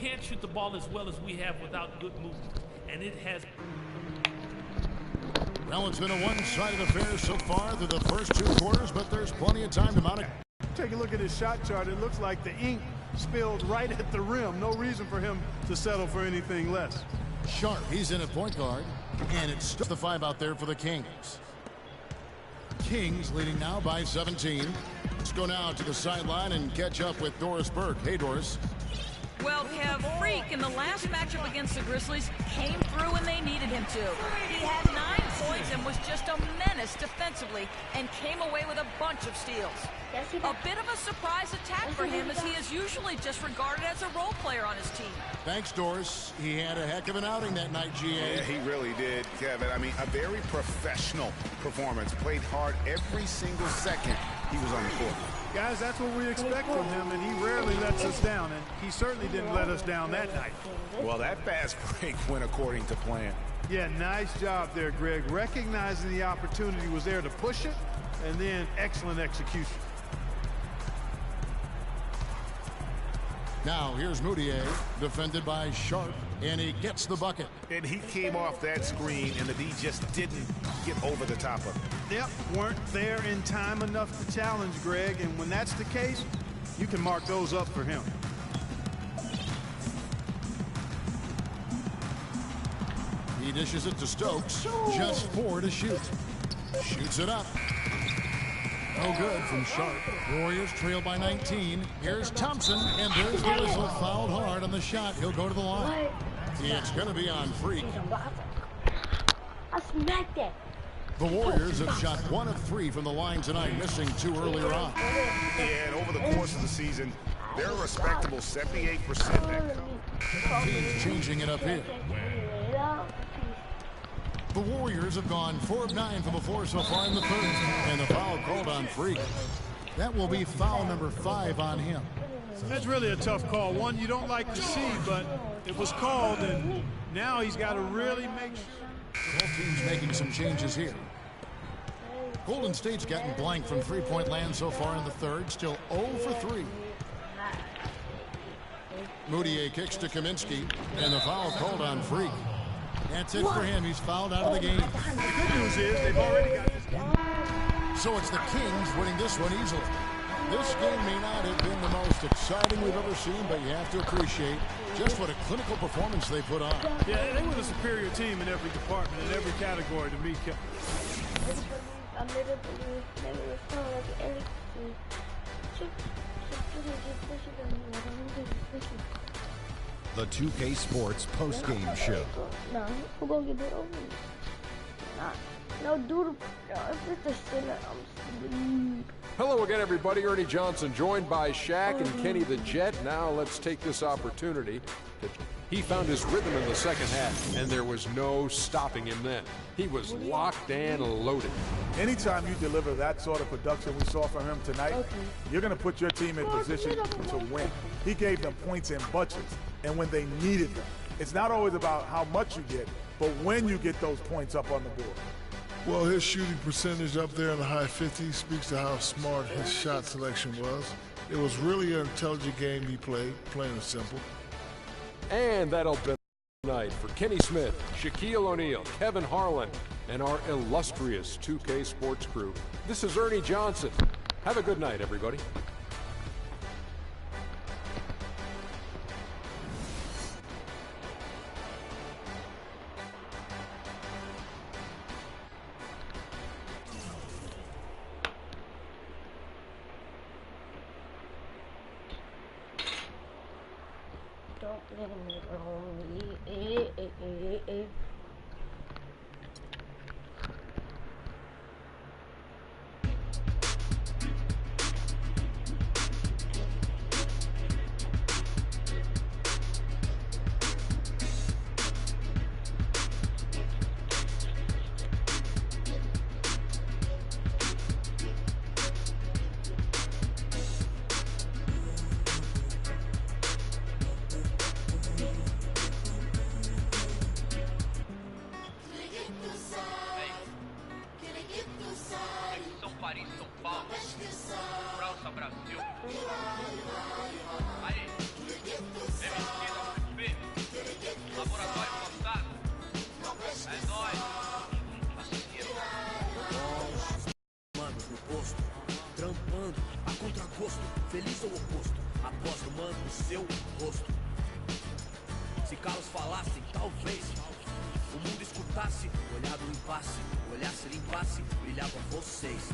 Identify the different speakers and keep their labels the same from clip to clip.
Speaker 1: can't shoot the ball as well as we have without good movement. And it has...
Speaker 2: Well, it's been a one-sided affair so far through the first 2 quarters, but there's plenty of time to mount it.
Speaker 3: Take a look at his shot chart. It looks like the ink spilled right at the rim. No reason for him to settle for anything less.
Speaker 2: Sharp, he's in at point guard, and it's still the 5 out there for the Kings. Kings leading now by 17. Let's go now to the sideline and catch up with Doris Burke. Hey, Doris.
Speaker 4: Well, Kev, Freak in the last matchup against the Grizzlies came through when they needed him to. He had 9 points and was just a menace defensively and came away with a bunch of steals. A bit of a surprise attack for him, as he is usually just regarded as a role player on his team.
Speaker 2: Thanks, Doris. He had a heck of an outing that night, GA.
Speaker 5: Yeah, he really did, Kevin. I mean, a very professional performance. Played hard every single second he was on the court.
Speaker 3: Guys, that's what we expect from him, and he rarely lets us down, and he certainly didn't let us down that night.
Speaker 5: Well, that fast break went according to plan.
Speaker 3: Yeah, nice job there, Greg. Recognizing the opportunity was there to push it, and then excellent execution.
Speaker 2: Now here's Moutier, defended by Sharp, and he gets the bucket.
Speaker 5: And he came off that screen, and the D just didn't get over the top of it.
Speaker 3: Yep, weren't there in time enough to challenge Greg, and when that's the case, you can mark those up for him.
Speaker 2: He dishes it to Stokes, just 4 to shoot. Shoots it up. No good from Sharp. Warriors trail by 19. Here's Thompson, and there's the whistle. Fouled hard on the shot. He'll go to the line. It's going to be on Freak.
Speaker 6: I smacked it.
Speaker 2: The Warriors have shot 1 of 3 from the line tonight, missing 2 earlier on.
Speaker 5: Yeah, and over the course of the season, they're a respectable 78% net cover.
Speaker 2: Teams changing it up here. The Warriors have gone 4 of 9 from the floor so far in the third, and the foul called on Freak. That will be foul number 5 on him.
Speaker 3: That's really a tough call. One you don't like to see, but it was called, and now he's got to really make sure.
Speaker 2: Both teams making some changes here. Golden State's gotten blank from three-point land so far in the third, still 0 for 3. Moutier kicks to Kaminsky, and the foul called on Freak. That's it for him. He's fouled out of the game.
Speaker 3: The good news is they've already got this game.
Speaker 2: So it's the Kings winning this one easily. This game may not have been the most exciting we've ever seen, but you have to appreciate just what a clinical performance they put on.
Speaker 3: Yeah, they were the superior team in every department, in every category to me.
Speaker 7: The 2K Sports post-game show.
Speaker 6: No, we're gonna get it over. No, dude, it's the sinner.
Speaker 8: Hello again, everybody. Ernie Johnson, joined by Shaq and Kenny the Jet. Now let's take this opportunity. He found his rhythm in the second half, and there was no stopping him then. He was locked and loaded.
Speaker 9: Anytime you deliver that sort of production we saw from him tonight, you're going to put your team in position to win. He gave them points in bunches, and when they needed them. It's not always about how much you get, but when you get those points up on the board.
Speaker 10: Well, his shooting percentage up there in the high 50s speaks to how smart his shot selection was. It was really an intelligent game he played, plain and simple.
Speaker 8: And that'll be the night for Kenny Smith, Shaquille O'Neal, Kevin Harlan, and our illustrious 2K Sports crew. This is Ernie Johnson. Have a good night, everybody.
Speaker 6: Don't let me lonely.
Speaker 11: Mano, no posto, trampando, a contragosto, feliz ou oposto, após o mano no seu rosto. Se calos falassem, talvez o mundo escutasse, olhar do impasse, olhasse, limpasse, brilhava vocês.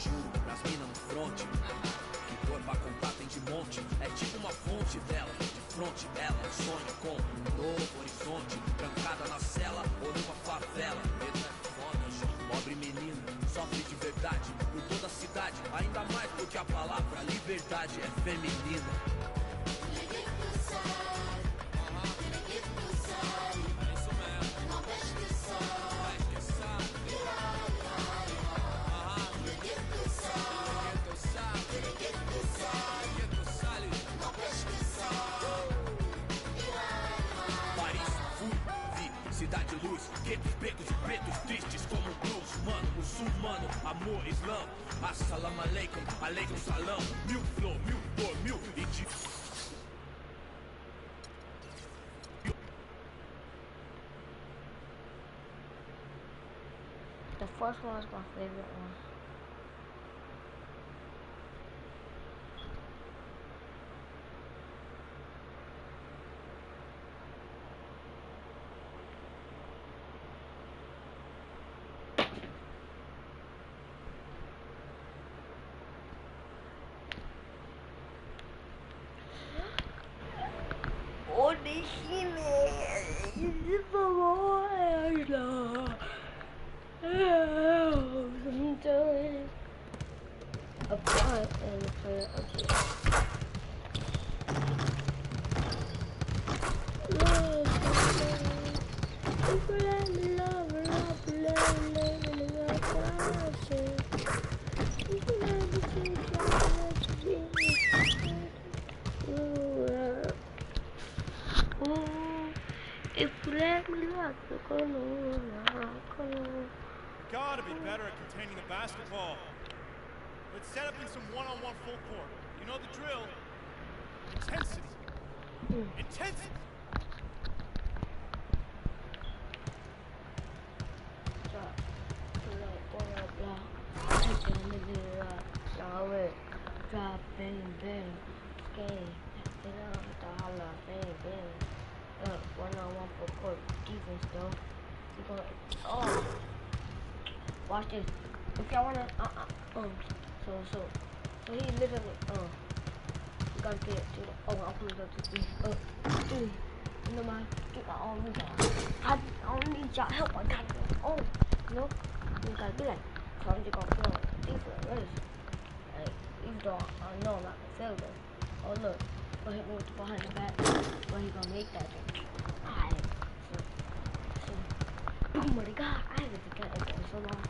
Speaker 11: Juro, pras minas no fronte, que cor pra contar tem de monte, é tipo uma fonte dela, de fronte ela sonha com um novo horizonte, trancada na cela ou numa favela. Medo é foda, João, pobre menina, sofre de verdade, por toda a cidade, ainda mais do que a palavra liberdade é feminina. Cidade luz, guetos, becos e pretos tristes como um blues. Mano, muçulmano, amor, islã. Assalamu alaikum, alaikum salam. Mil flow, mil cor, mil e de...
Speaker 6: The first one is my favorite one. Oh, decime, sometimes apart and play okay. If you let me love the
Speaker 12: Gotta be better at containing the basketball. Let's set up in some one-on-one full court. You know the drill. Intensity. Intensity.
Speaker 6: Drop, bang, bang, skate, one-on-one full court defense though. You gonna, oh, watch this. If y'all wanna, so he literally, you gotta get it to the, I'm gonna go to three, you know my, get my own rebound. I don't need y'all help, I got it, you know, you gotta be like, so I'm just gonna feel defense, like, even though I know I'm not gonna fail though. Oh look, gonna hit me with the behind the back, but he gonna make that thing. Alright, so, oh my god, I haven't forgotten it for so long.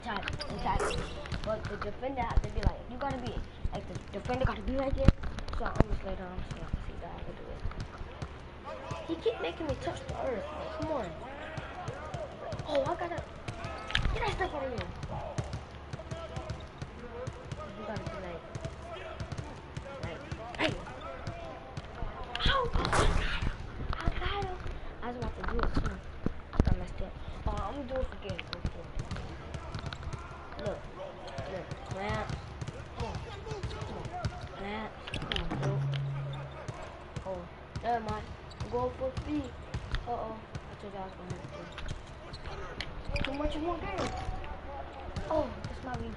Speaker 6: Inside. But the defender has to be like, you gotta be, like the defender gotta be right there. So I'm just lay down so I can see that I can do it. He keep making me touch the earth, like, come on. Oh, I gotta, get that stuff out of here. You gotta be like, hey. Ow, I got him. I was about to do it too. I messed up. Oh, I'm gonna do it again. Look, clamp. Clamp. Oh, never mind. I'm going for speed. I told you I was gonna hit it. Too much more game. Oh, that's my view.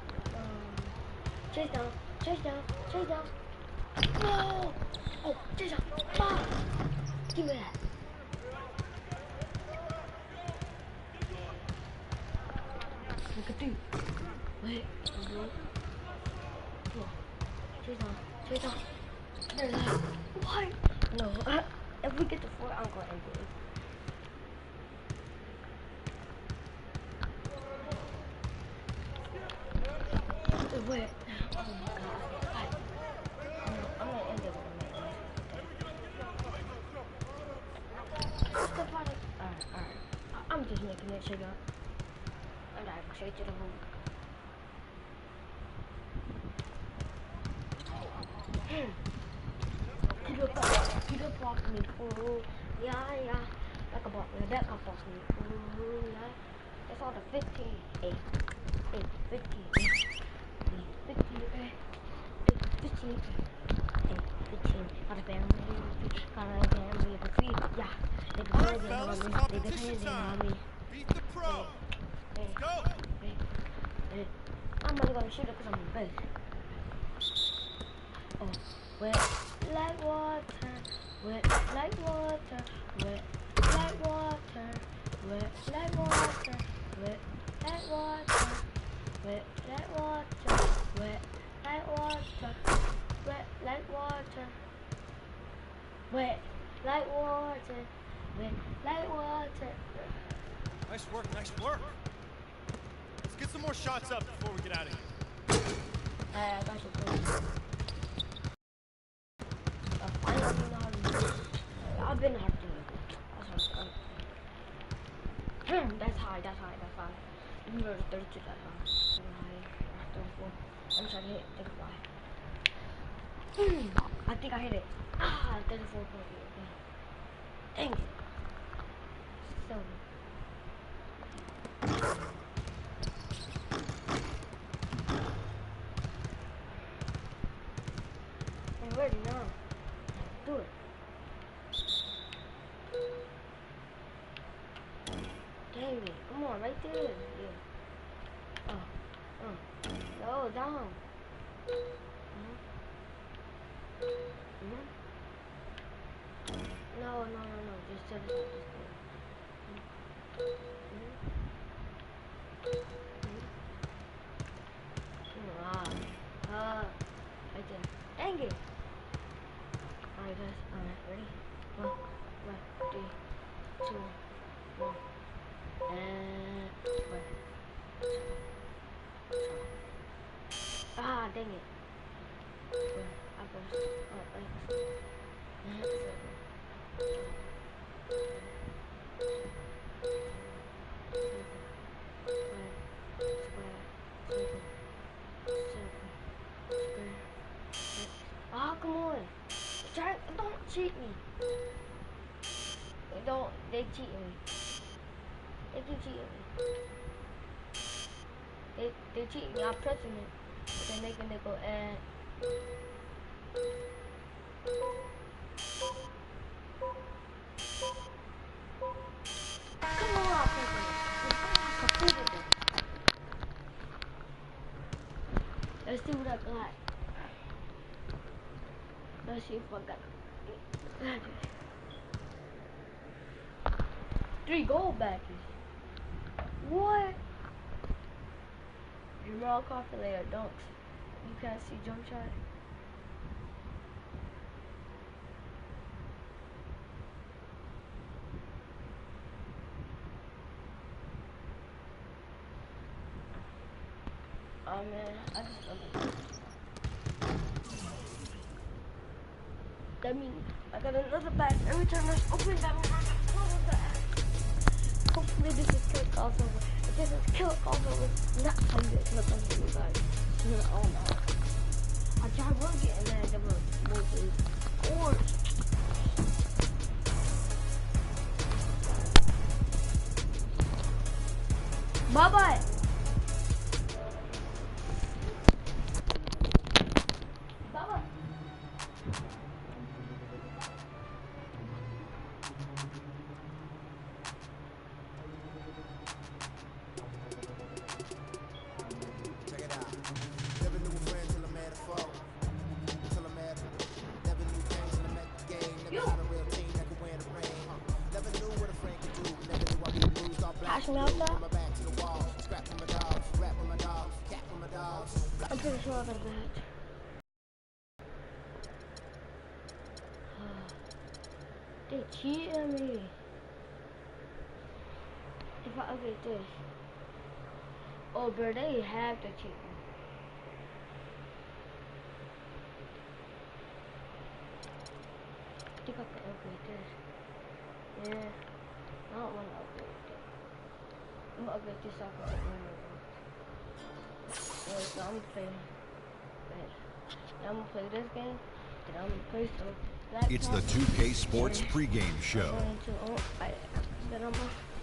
Speaker 6: Chase down. No! Oh, chase down. Mom! Give me that. Look at you. Wait. Come on. Chase down. There's that. Why? No. If we get to 4, I'm going to end it. Wait. Oh my god. I'm gonna end it with Alright. I'm just making it shake up. And I straight to the hoop. Peter blocked me. Ooh, yeah. That could block me. That could block me. Ooh, yeah. That's all the 15. 8, 15. 15. 15. 15. Got a family. Yeah. They depending on me.
Speaker 12: Beat the pro. Let's go.
Speaker 6: I'm only gonna shoot it because I'm in base. Oh, wet like water, wet like water, wet like water, wet like water, wet like water, wet like water, wet like water, wet like water, wet like water, wet like water.
Speaker 12: Nice work. Let's get some more shots up before we get out of here.
Speaker 6: I got you, bro. Finally know how to do it. I've been how to do it. That's high. You can go to 32 that high. 34. I'm trying to hit 35. I think I hit it. 34. Dang it. So. I'm ready now. Do it. Dang it. Come on, right there. Yeah. No, down. No. Just set it up. Right there. Dang it. Alright guys, ready? 1, 3, 2, 1, and 1. Dang it. I first. Come on. Don't cheat me. They cheating me. They keep cheating me. They cheating me. I'm pressing it. They're making it go and come on, I'm pressing it. I completed it. Let's see what I got. Let's see if I got 3 gold badges. What? Jamal calculator dunks. You can't see jump shot. Oh man, I just love it. That means I got another bag. Every time I open that means I got another bag. Hopefully this is kill crossover. If this is kill crossover, not something that looks like you guys. Oh no. I tried one getting that double mostly. Or bye bye. I'm pretty sure about that. They cheated me. If I update this. Oh, bro, they have to cheat me. I think I can upgrade this. Yeah. I don't want to upgrade it. I'm gonna upgrade this off of yeah, so I'm gonna play. I'm gonna play this game, then I'm gonna play some.
Speaker 7: It's the 2K Sports pregame show.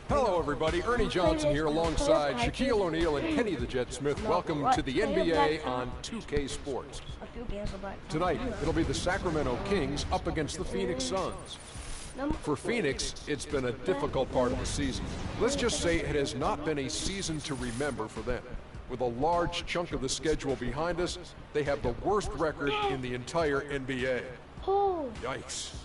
Speaker 8: Hello, everybody. Ernie Johnson here alongside Shaquille O'Neal and Kenny the Jet Smith. Welcome to the NBA on 2K Sports. Tonight, it'll be the Sacramento Kings up against the Phoenix Suns. For Phoenix, it's been a difficult part of the season. Let's just say it has not been a season to remember for them. With a large chunk of the schedule behind us, they have the worst record in the entire NBA. Yikes.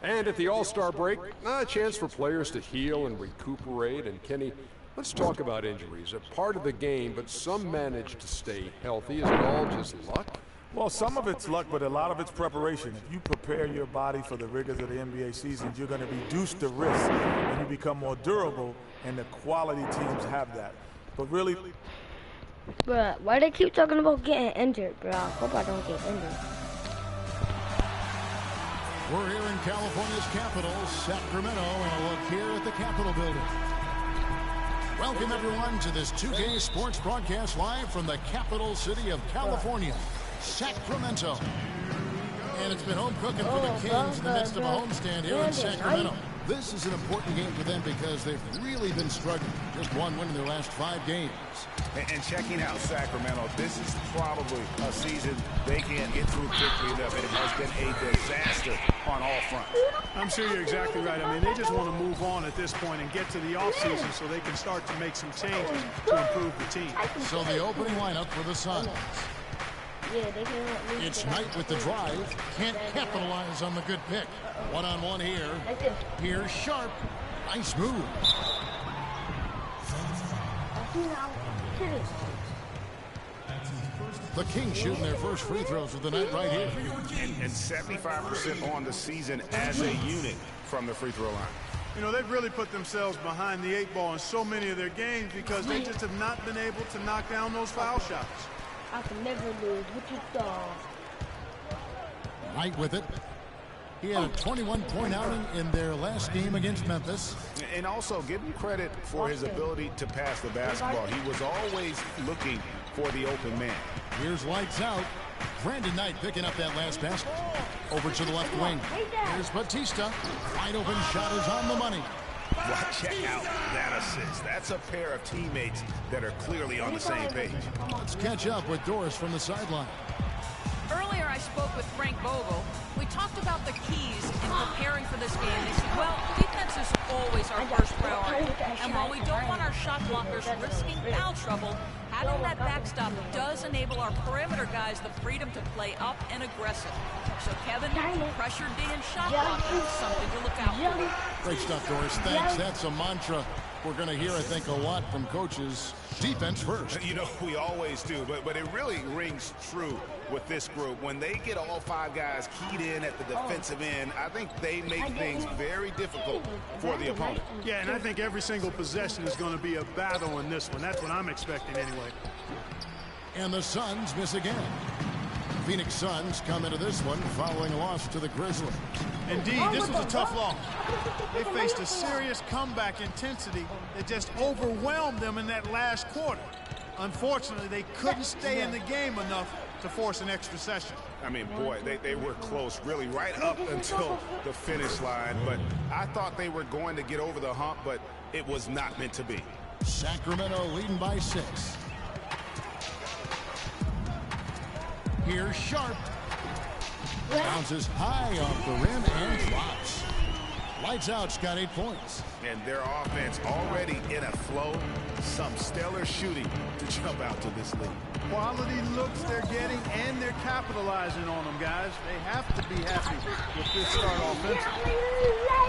Speaker 8: And at the All-Star break, a chance for players to heal and recuperate. And Kenny, let's talk about injuries. A part of the game, but some manage to stay healthy. Is it all just luck?
Speaker 9: Well, some of it's luck, but a lot of it's preparation. If you prepare your body for the rigors of the NBA season, you're going to reduce the risk and you become more durable, and the quality teams have that. But really...
Speaker 6: Bruh, why they keep talking about getting injured, bro? I hope I don't get injured.
Speaker 2: We're here in California's capital, Sacramento, and a look here at the Capitol building. Welcome, everyone, to this 2K Sports broadcast live from the capital city of California, Sacramento. And it's been home cooking for the Kings in the midst of a homestand here in Sacramento. This is an important game for them because they've really been struggling. Just one win in their last 5 games.
Speaker 5: And checking out Sacramento, this is probably a season they can't get through quickly enough. It has been a disaster on all fronts.
Speaker 3: I'm sure you're exactly right. I mean, they just want to move on at this point and get to the offseason so they can start to make some changes to improve the team.
Speaker 2: So the opening lineup for the Suns. It's Knight with the drive. Can't capitalize on the good pick. One-on-one here. Here's Sharp. Nice move. The Kings shooting their first free throws of the night right here.
Speaker 5: And 75% on the season as a unit from the free throw line.
Speaker 3: You know, they've really put themselves behind the 8 ball in so many of their games because they just have not been able to knock down those foul shots.
Speaker 6: I can never lose. What you thought?
Speaker 2: Knight with it. He had a 21-point outing in their last game against Memphis.
Speaker 5: And also give him credit for his ability to pass the basketball. He was always looking for the open man.
Speaker 2: Here's lights out. Brandon Knight picking up that last basket. Over to the left wing. Here's Batista. Wide open shot is on the money.
Speaker 5: Well, check out that assist. That's a pair of teammates that are clearly on the same page.
Speaker 2: Let's catch up with Doris from the sideline.
Speaker 4: Earlier, I spoke with Frank Vogel. We talked about the keys in preparing for this game. They said, well, defense is always our first priority. And while we don't want our shot blockers risking foul trouble, having that backstop does enable our perimeter guys the freedom to play up and aggressive. So, Kevin, pressure D and shot blocking is something to look out for.
Speaker 2: Great stuff, Doris. Thanks. That's a mantra we're going to hear, I think, a lot from coaches. Defense first.
Speaker 5: You know, we always do, but it really rings true with this group. When they get all 5 guys keyed in at the defensive end, I think they make things very difficult for the opponent.
Speaker 3: Yeah, and I think every single possession is going to be a battle in this one. That's what I'm expecting anyway.
Speaker 2: And the Suns miss again. Phoenix Suns come into this one following a loss to the Grizzlies.
Speaker 3: Indeed, this was a tough loss. They faced a serious comeback intensity that just overwhelmed them in that last quarter. Unfortunately, they couldn't stay in the game enough to force an extra session.
Speaker 5: I mean, boy, they were close, really, right up until the finish line. But I thought they were going to get over the hump, but it was not meant to be.
Speaker 2: Sacramento leading by 6. Here's Sharp. Bounces high off the rim and drops. Lights out's got 8 points.
Speaker 5: And their offense already in a flow. Some stellar shooting to jump out to this lead.
Speaker 3: Quality looks they're getting, and they're capitalizing on them, guys. They have to be happy with this start offensively.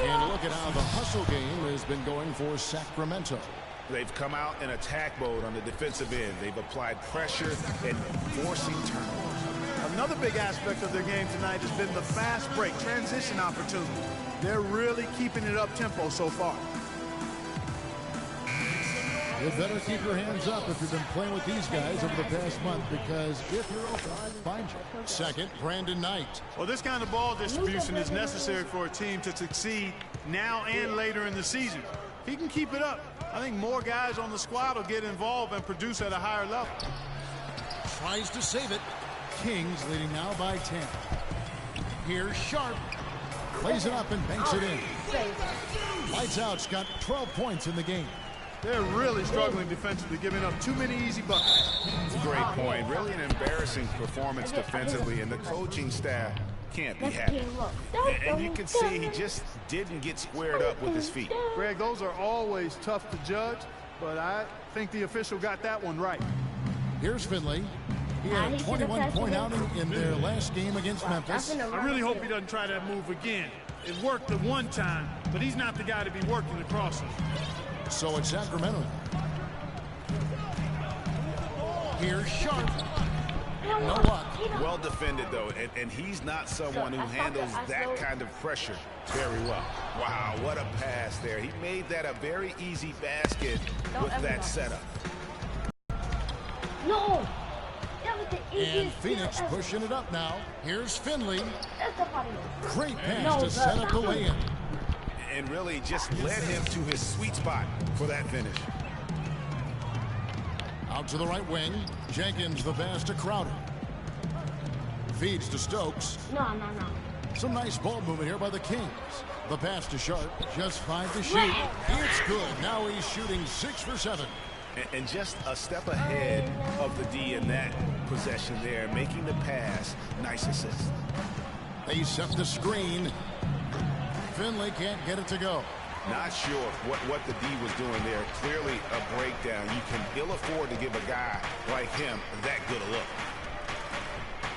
Speaker 2: And look at how the hustle game has been going for Sacramento.
Speaker 5: They've come out in attack mode on the defensive end. They've applied pressure and forcing turnovers.
Speaker 3: Another big aspect of their game tonight has been the fast break, transition opportunity. They're really keeping it up tempo so far.
Speaker 2: You better keep your hands up if you've been playing with these guys over the past month, because if you're open, I'll find you. Second, Brandon Knight.
Speaker 3: Well, this kind of ball distribution is necessary for a team to succeed now and later in the season. If he can keep it up, I think more guys on the squad will get involved and produce at a higher level.
Speaker 2: Tries to save it. Kings leading now by 10. Here's Sharp. Plays it up and banks it in. Lights Out's got 12 points in the game.
Speaker 3: They're really struggling defensively, giving up too many easy buckets.
Speaker 5: Great point. Really an embarrassing performance defensively, and the coaching staff can't be happy. And you can see he just didn't get squared up with his feet.
Speaker 3: Greg, those are always tough to judge, but I think the official got that one right.
Speaker 2: Here's Finley. He had a 21-point outing in their last game against Memphis.
Speaker 3: I really hope he doesn't try that move again. It worked at one time, but he's not the guy to be working the crosses.
Speaker 2: So it's Sacramento. Here's Sharp. No luck.
Speaker 5: Well defended, though, and he's not someone who handles that kind of pressure very well. Wow, what a pass there. He made that a very easy basket with that setup.
Speaker 6: No!
Speaker 2: And Phoenix pushing it up now. Here's Finley. Great pass to set up the lay-in.
Speaker 5: And really just led him to his sweet spot for that finish.
Speaker 2: Out to the right wing. Jenkins the pass to Crowder. Feeds to Stokes.
Speaker 6: No.
Speaker 2: Some nice ball movement here by the Kings. The pass to Sharp. Just 5 to shoot. It's good. Now he's shooting 6 for 7.
Speaker 5: And just a step ahead of the D in that possession there, making the pass. Nice assist.
Speaker 2: They set the screen. Finley can't get it to go.
Speaker 5: Not sure what the D was doing there. Clearly a breakdown. You can ill afford to give a guy like him that good a look.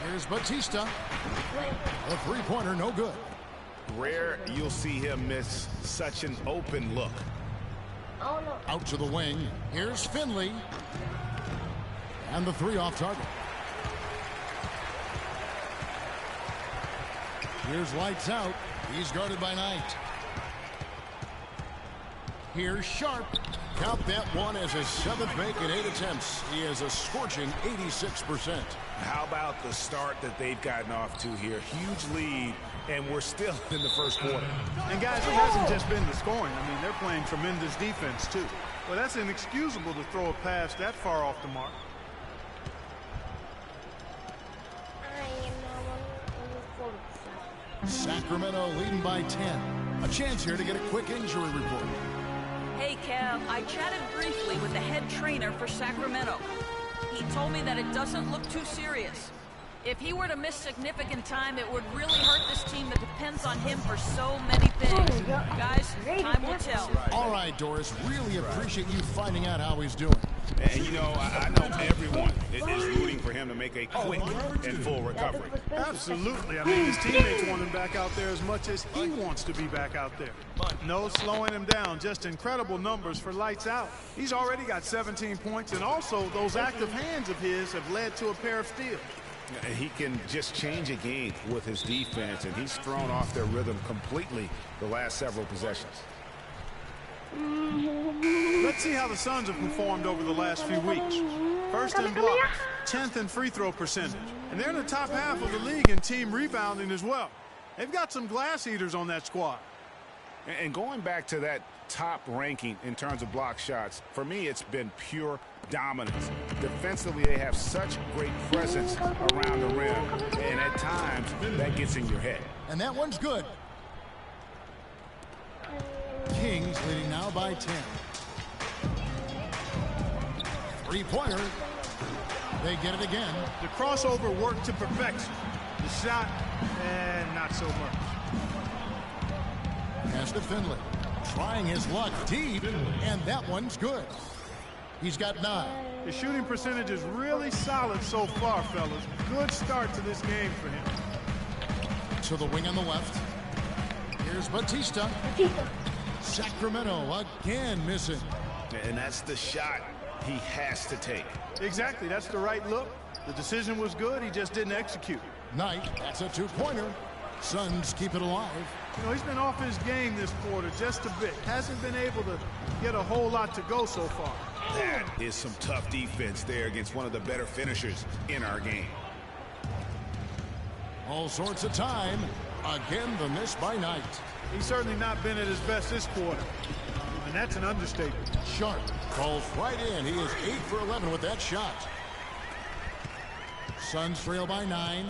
Speaker 2: Here's Batista. A three-pointer, no good.
Speaker 5: Rare you'll see him miss such an open look.
Speaker 6: Oh, no.
Speaker 2: Out to the wing. Here's Finley. And the three off target. Here's Lights Out. He's guarded by Knight. Here's Sharp. Count that one as his 7th make in 8 attempts. He has a scorching 86%.
Speaker 5: How about the start that they've gotten off to here? Huge lead, and we're still in the first quarter.
Speaker 3: And guys, it hasn't just been the scoring. I mean, they're playing tremendous defense, too. Well, that's inexcusable to throw a pass that far off the mark.
Speaker 2: Sacramento leading by 10. A chance here to get a quick injury report.
Speaker 4: Hey, Kev, I chatted briefly with the head trainer for Sacramento. He told me that it doesn't look too serious. If he were to miss significant time, it would really hurt this team that depends on him for so many things. Guys, time will tell.
Speaker 2: All right, Doris, really appreciate you finding out how he's doing.
Speaker 5: And, you know, I know everyone is rooting for him to make a quick and full recovery.
Speaker 3: Absolutely. I mean, his teammates want him back out there as much as he wants to be back out there. No slowing him down. Just incredible numbers for Lights Out. He's already got 17 points, and also those active hands of his have led to a pair of steals.
Speaker 5: He can just change a game with his defense, and he's thrown off their rhythm completely the last several possessions.
Speaker 3: Let's see how the Suns have performed over the last few weeks. First in blocks, 10th in free throw percentage. And they're in the top half of the league in team rebounding as well. They've got some glass eaters on that squad.
Speaker 5: And going back to that top ranking in terms of block shots, for me it's been pure dominance. Defensively, they have such great presence around the rim, and at times that gets in your head.
Speaker 2: And that one's good. Kings leading now by 10. Three-pointer. They get it again.
Speaker 3: The crossover worked to perfection. The shot, and not so much.
Speaker 2: Pass to Finley. Trying his luck deep, and that one's good. He's got 9.
Speaker 3: His shooting percentage is really solid so far, fellas. Good start to this game for him.
Speaker 2: To the wing on the left. Here's Batista. Sacramento again missing.
Speaker 5: And that's the shot he has to take.
Speaker 3: Exactly. That's the right look. The decision was good. He just didn't execute.
Speaker 2: Knight, that's a 2-pointer. Suns keep it alive.
Speaker 3: You know, he's been off his game this quarter just a bit. Hasn't been able to get a whole lot to go so far.
Speaker 5: That is some tough defense there against one of the better finishers in our game.
Speaker 2: All sorts of time. Again, the miss by Knight.
Speaker 3: He's certainly not been at his best this quarter. And that's an understatement.
Speaker 2: Sharp falls right in. He is 8 for 11 with that shot. Suns trail by 9.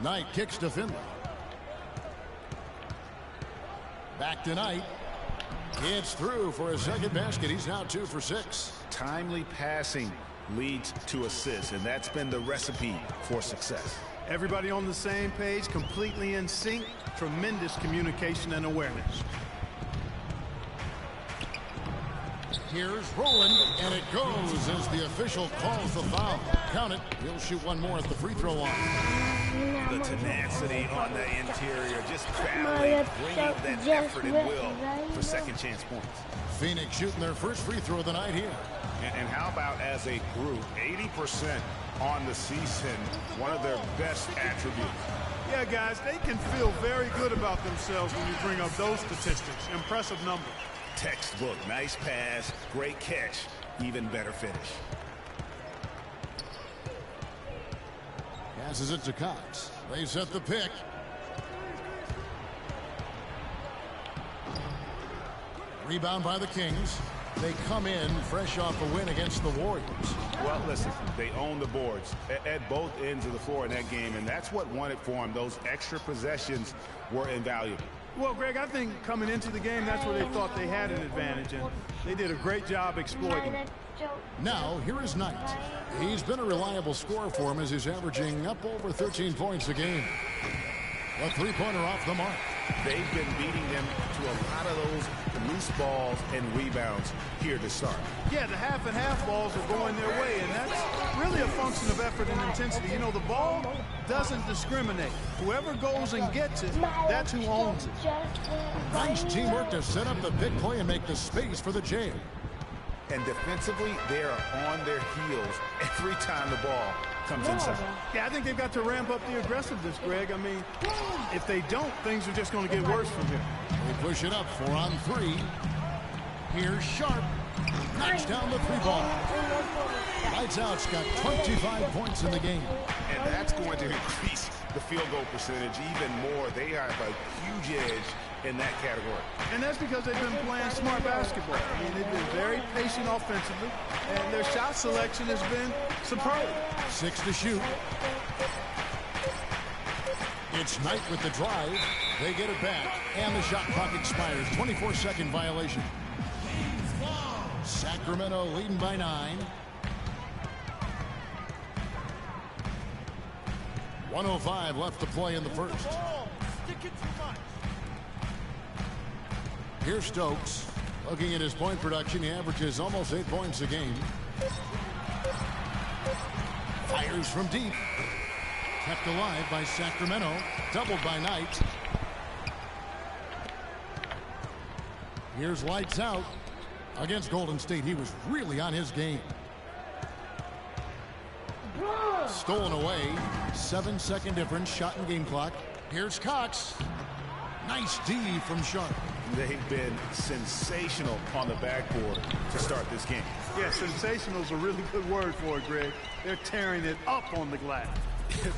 Speaker 2: Knight kicks to Finley. Back to Knight. It's through for a second basket. He's now 2 for 6.
Speaker 5: Timely passing leads to assists, and that's been the recipe for success.
Speaker 3: Everybody on the same page, completely in sync. Tremendous communication and awareness.
Speaker 2: Here's Rowland, and it goes as the official calls the foul. Count it. He'll shoot one more at the free throw line.
Speaker 5: The tenacity on the interior, just battling, bringing that effort and will for second chance points.
Speaker 2: Phoenix shooting their first free throw of the night here.
Speaker 5: And how about as a group, 80% on the season, one of their best attributes.
Speaker 3: Yeah, guys, they can feel very good about themselves when you bring up those statistics. Impressive number.
Speaker 5: Textbook, nice pass, great catch, even better finish.
Speaker 2: Passes it to Cox. They set the pick. Rebound by the Kings. They come in fresh off a win against the Warriors.
Speaker 5: Well, listen, they own the boards at both ends of the floor in that game, and that's what won it for them. Those extra possessions were invaluable.
Speaker 3: Well, Greg, I think coming into the game, that's where they thought they had an advantage, and they did a great job exploiting it.
Speaker 2: Now, here is Knight. He's been a reliable scorer for him as he's averaging up over 13 points a game. A three-pointer off the mark.
Speaker 5: They've been beating them to a lot of those loose balls and rebounds here to start.
Speaker 3: Yeah, the half and half balls are going their way, and that's really a function of effort and intensity. You know, the ball doesn't discriminate. Whoever goes and gets it, that's who owns it.
Speaker 2: Nice teamwork to set up the big play and make the space for the jam.
Speaker 5: And defensively, they are on their heels every time the ball comes inside.
Speaker 3: Yeah, I think they've got to ramp up the aggressiveness, Greg. I mean, if they don't, things are just going to get worse from here.
Speaker 2: They push it up 4 on 3. Here's Sharp. Knocks down the 3-ball. Lights out's got 25 points in the game.
Speaker 5: And that's going to increase the field goal percentage even more. They have a huge edge in that category.
Speaker 3: And that's because they've been playing smart basketball. I mean, they've been very patient offensively, and their shot selection has been superb.
Speaker 2: 6 to shoot. It's Knight with the drive. They get it back, and the shot clock expires. 24-second violation. Sacramento leading by 9. 1:05 left to play in the first. Here's Stokes. Looking at his point production, he averages almost 8 points a game. Fires from deep. Kept alive by Sacramento. Doubled by Knight. Here's lights out. Against Golden State, he was really on his game. Stolen away. 7-second difference. Shot in game clock. Here's Cox. Nice D from Sharp.
Speaker 5: They've been sensational on the backboard to start this game.
Speaker 3: Yeah, sensational is a really good word for it, Greg. They're tearing it up on the glass.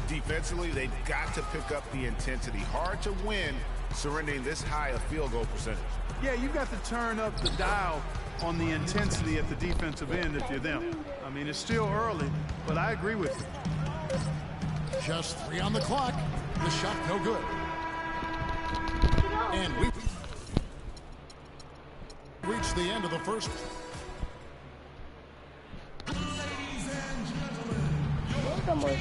Speaker 5: Defensively, they've got to pick up the intensity. Hard to win surrendering this high a field goal percentage.
Speaker 3: Yeah, you've got to turn up the dial on the intensity at the defensive end if you're them. I mean, it's still early, but I agree with you.
Speaker 2: Just 3 on the clock. The shot no good. And we reached the end of the first.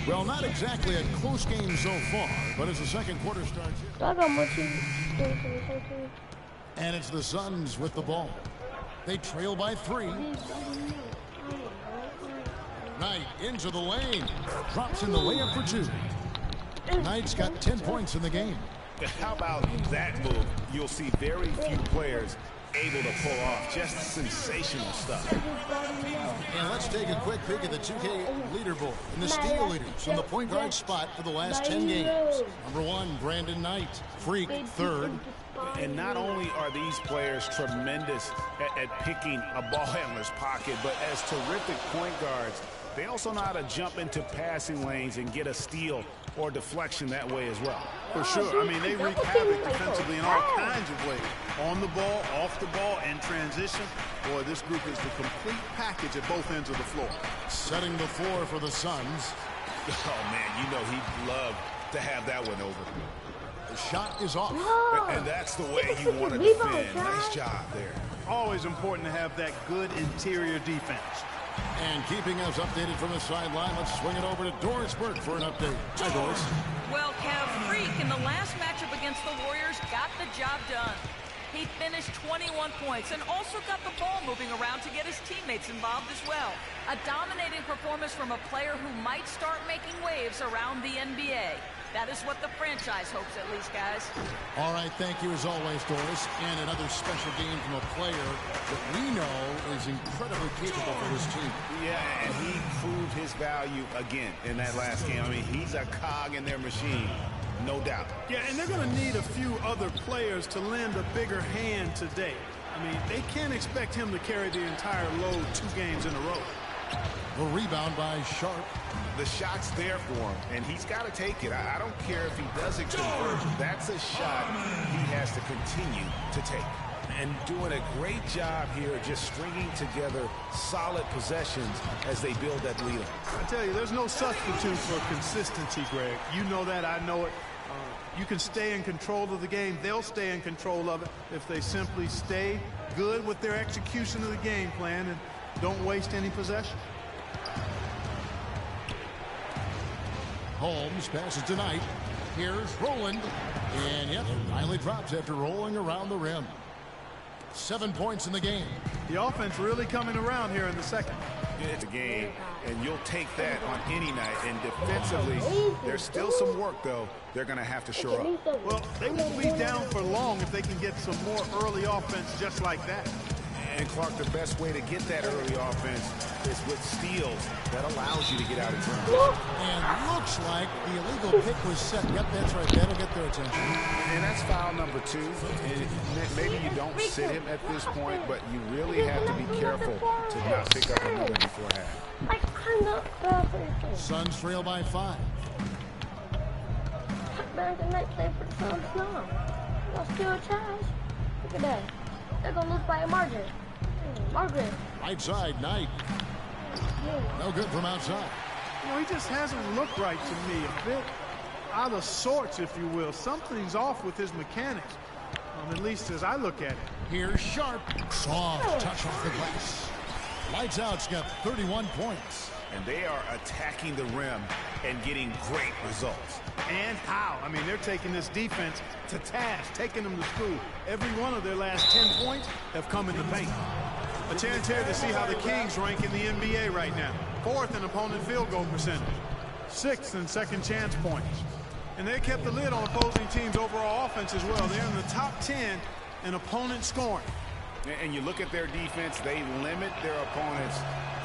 Speaker 2: Well, not exactly a close game so far, but as the second quarter starts, and it's the Suns with the ball. They trail by 3. Knight into the lane. Drops in the layup for 2. Knight's got 10 points in the game.
Speaker 5: How about that move? You'll see very few players able to pull off just sensational stuff.
Speaker 2: And let's take a quick peek at the 2K leaderboard and the steal leaders from the point guard spot for the last 10 games. Number 1, Brandon Knight. Freak, 3rd.
Speaker 5: And not only are these players tremendous at picking a ball handler's pocket, but as terrific point guards, they also know how to jump into passing lanes and get a steal or deflection that way as well.
Speaker 3: For sure. I mean, they wreak havoc defensively in all kinds of ways. On the ball, off the ball, and transition. Boy, this group is the complete package at both ends of the floor.
Speaker 2: Setting the floor for the Suns.
Speaker 5: Oh, man, you know he'd love to have that one over.
Speaker 2: The shot is off.
Speaker 5: And that's the way you want to defend. Nice job there.
Speaker 3: Always important to have that good interior defense.
Speaker 2: And keeping us updated from the sideline, let's swing it over to Doris Burke for an update. Hi, Doris.
Speaker 4: Well, Kev, Freak in the last matchup against the Warriors got the job done. He finished 21 points and also got the ball moving around to get his teammates involved as well. A dominating performance from a player who might start making waves around the NBA. That is what the franchise hopes, at least, guys.
Speaker 2: All right, thank you as always, Doris. And another special game from a player that we know is incredibly capable for his team.
Speaker 5: Yeah, and he proved his value again in that last game. I mean, he's a cog in their machine, no doubt.
Speaker 3: Yeah, and they're going to need a few other players to lend a bigger hand today. I mean, they can't expect him to carry the entire load 2 games in a row.
Speaker 2: A rebound by Sharp.
Speaker 5: The shot's there for him, and he's got to take it. I don't care if he doesn't convert. That's a shot he has to continue to take. And doing a great job here just stringing together solid possessions as they build that lead.
Speaker 3: I tell you, there's no substitute for consistency, Greg. You know that, I know it. You can stay in control of the game. They'll stay in control of it if they simply stay good with their execution of the game plan and don't waste any possession.
Speaker 2: Holmes passes to Knight. Here's Rowland. And yep, finally drops after rolling around the rim. 7 points in the game.
Speaker 3: The offense really coming around here in the second.
Speaker 5: It's a game, and you'll take that on any night. And defensively, there's still some work, though. They're going to have to shore up.
Speaker 3: Well, they won't be down for long if they can get some more early offense just like that.
Speaker 5: And Clark, the best way to get that early offense is with steals that allows you to get out of trouble.
Speaker 2: And looks like the illegal pick was set. Yep, that's right. That'll get their attention.
Speaker 5: And that's foul number 2. And maybe you don't sit him at this point, but you really have to be careful to not pick up another before half.
Speaker 2: Suns trail by 5.
Speaker 6: American Knight play for the Suns now. They'll steal a chance. Look at that. They're going to lose by a margin. Margaret.
Speaker 2: Right side, Knight. No good from outside.
Speaker 3: You know, he just hasn't looked right to me. A bit out of sorts, if you will. Something's off with his mechanics, at least as I look at it.
Speaker 2: Here's Sharp. Soft touch off the glass. Lights out's got 31 points.
Speaker 5: And they are attacking the rim and getting great results.
Speaker 3: And how? I mean, they're taking this defense to task, taking them to school. Every one of their last 10 points have come in the paint. A chance here to see how the Kings rank in the NBA right now. 4th in opponent field goal percentage. 6th in second chance points. And they kept the lid on opposing teams' overall offense as well. They're in the top 10 in opponent scoring.
Speaker 5: And you look at their defense, they limit their opponents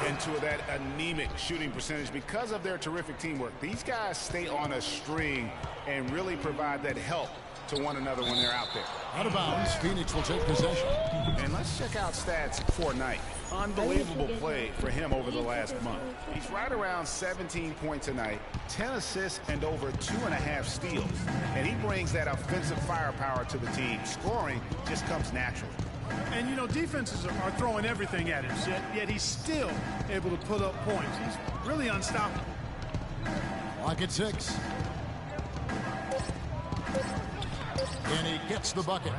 Speaker 5: into that anemic shooting percentage because of their terrific teamwork. These guys stay on a string and really provide that help to one another when they're out there.
Speaker 2: Out of bounds, Phoenix will take possession.
Speaker 5: And let's check out stats for Knight. Unbelievable play for him over the last month. He's right around 17 points a night, 10 assists, and over 2.5 steals. And he brings that offensive firepower to the team. Scoring just comes naturally.
Speaker 3: And, you know, defenses are throwing everything at him, yet he's still able to put up points. He's really unstoppable.
Speaker 2: Clock at 6. And he gets the bucket.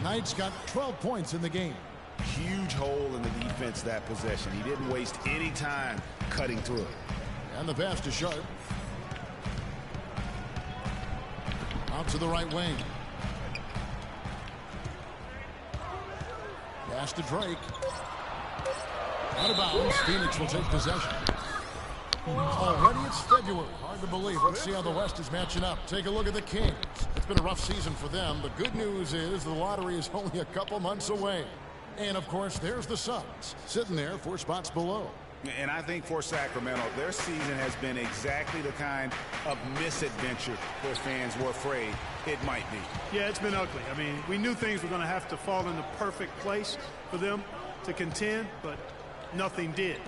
Speaker 2: Knight's got 12 points in the game.
Speaker 5: Huge hole in the defense that possession. He didn't waste any time cutting through it.
Speaker 2: And the pass to Sharp. Out to the right wing. Pass to Drake. Out of bounds. Phoenix will take possession. Already it's February. Hard to believe. Let's see how the West is matching up. Take a look at the Kings. It's been a rough season for them. The good news is the lottery is only a couple months away. And, of course, there's the Suns, sitting there 4 spots below.
Speaker 5: And I think for Sacramento, their season has been exactly the kind of misadventure their fans were afraid it might be.
Speaker 3: Yeah, it's been ugly. I mean, we knew things were going to have to fall in the perfect place for them to contend, but nothing did.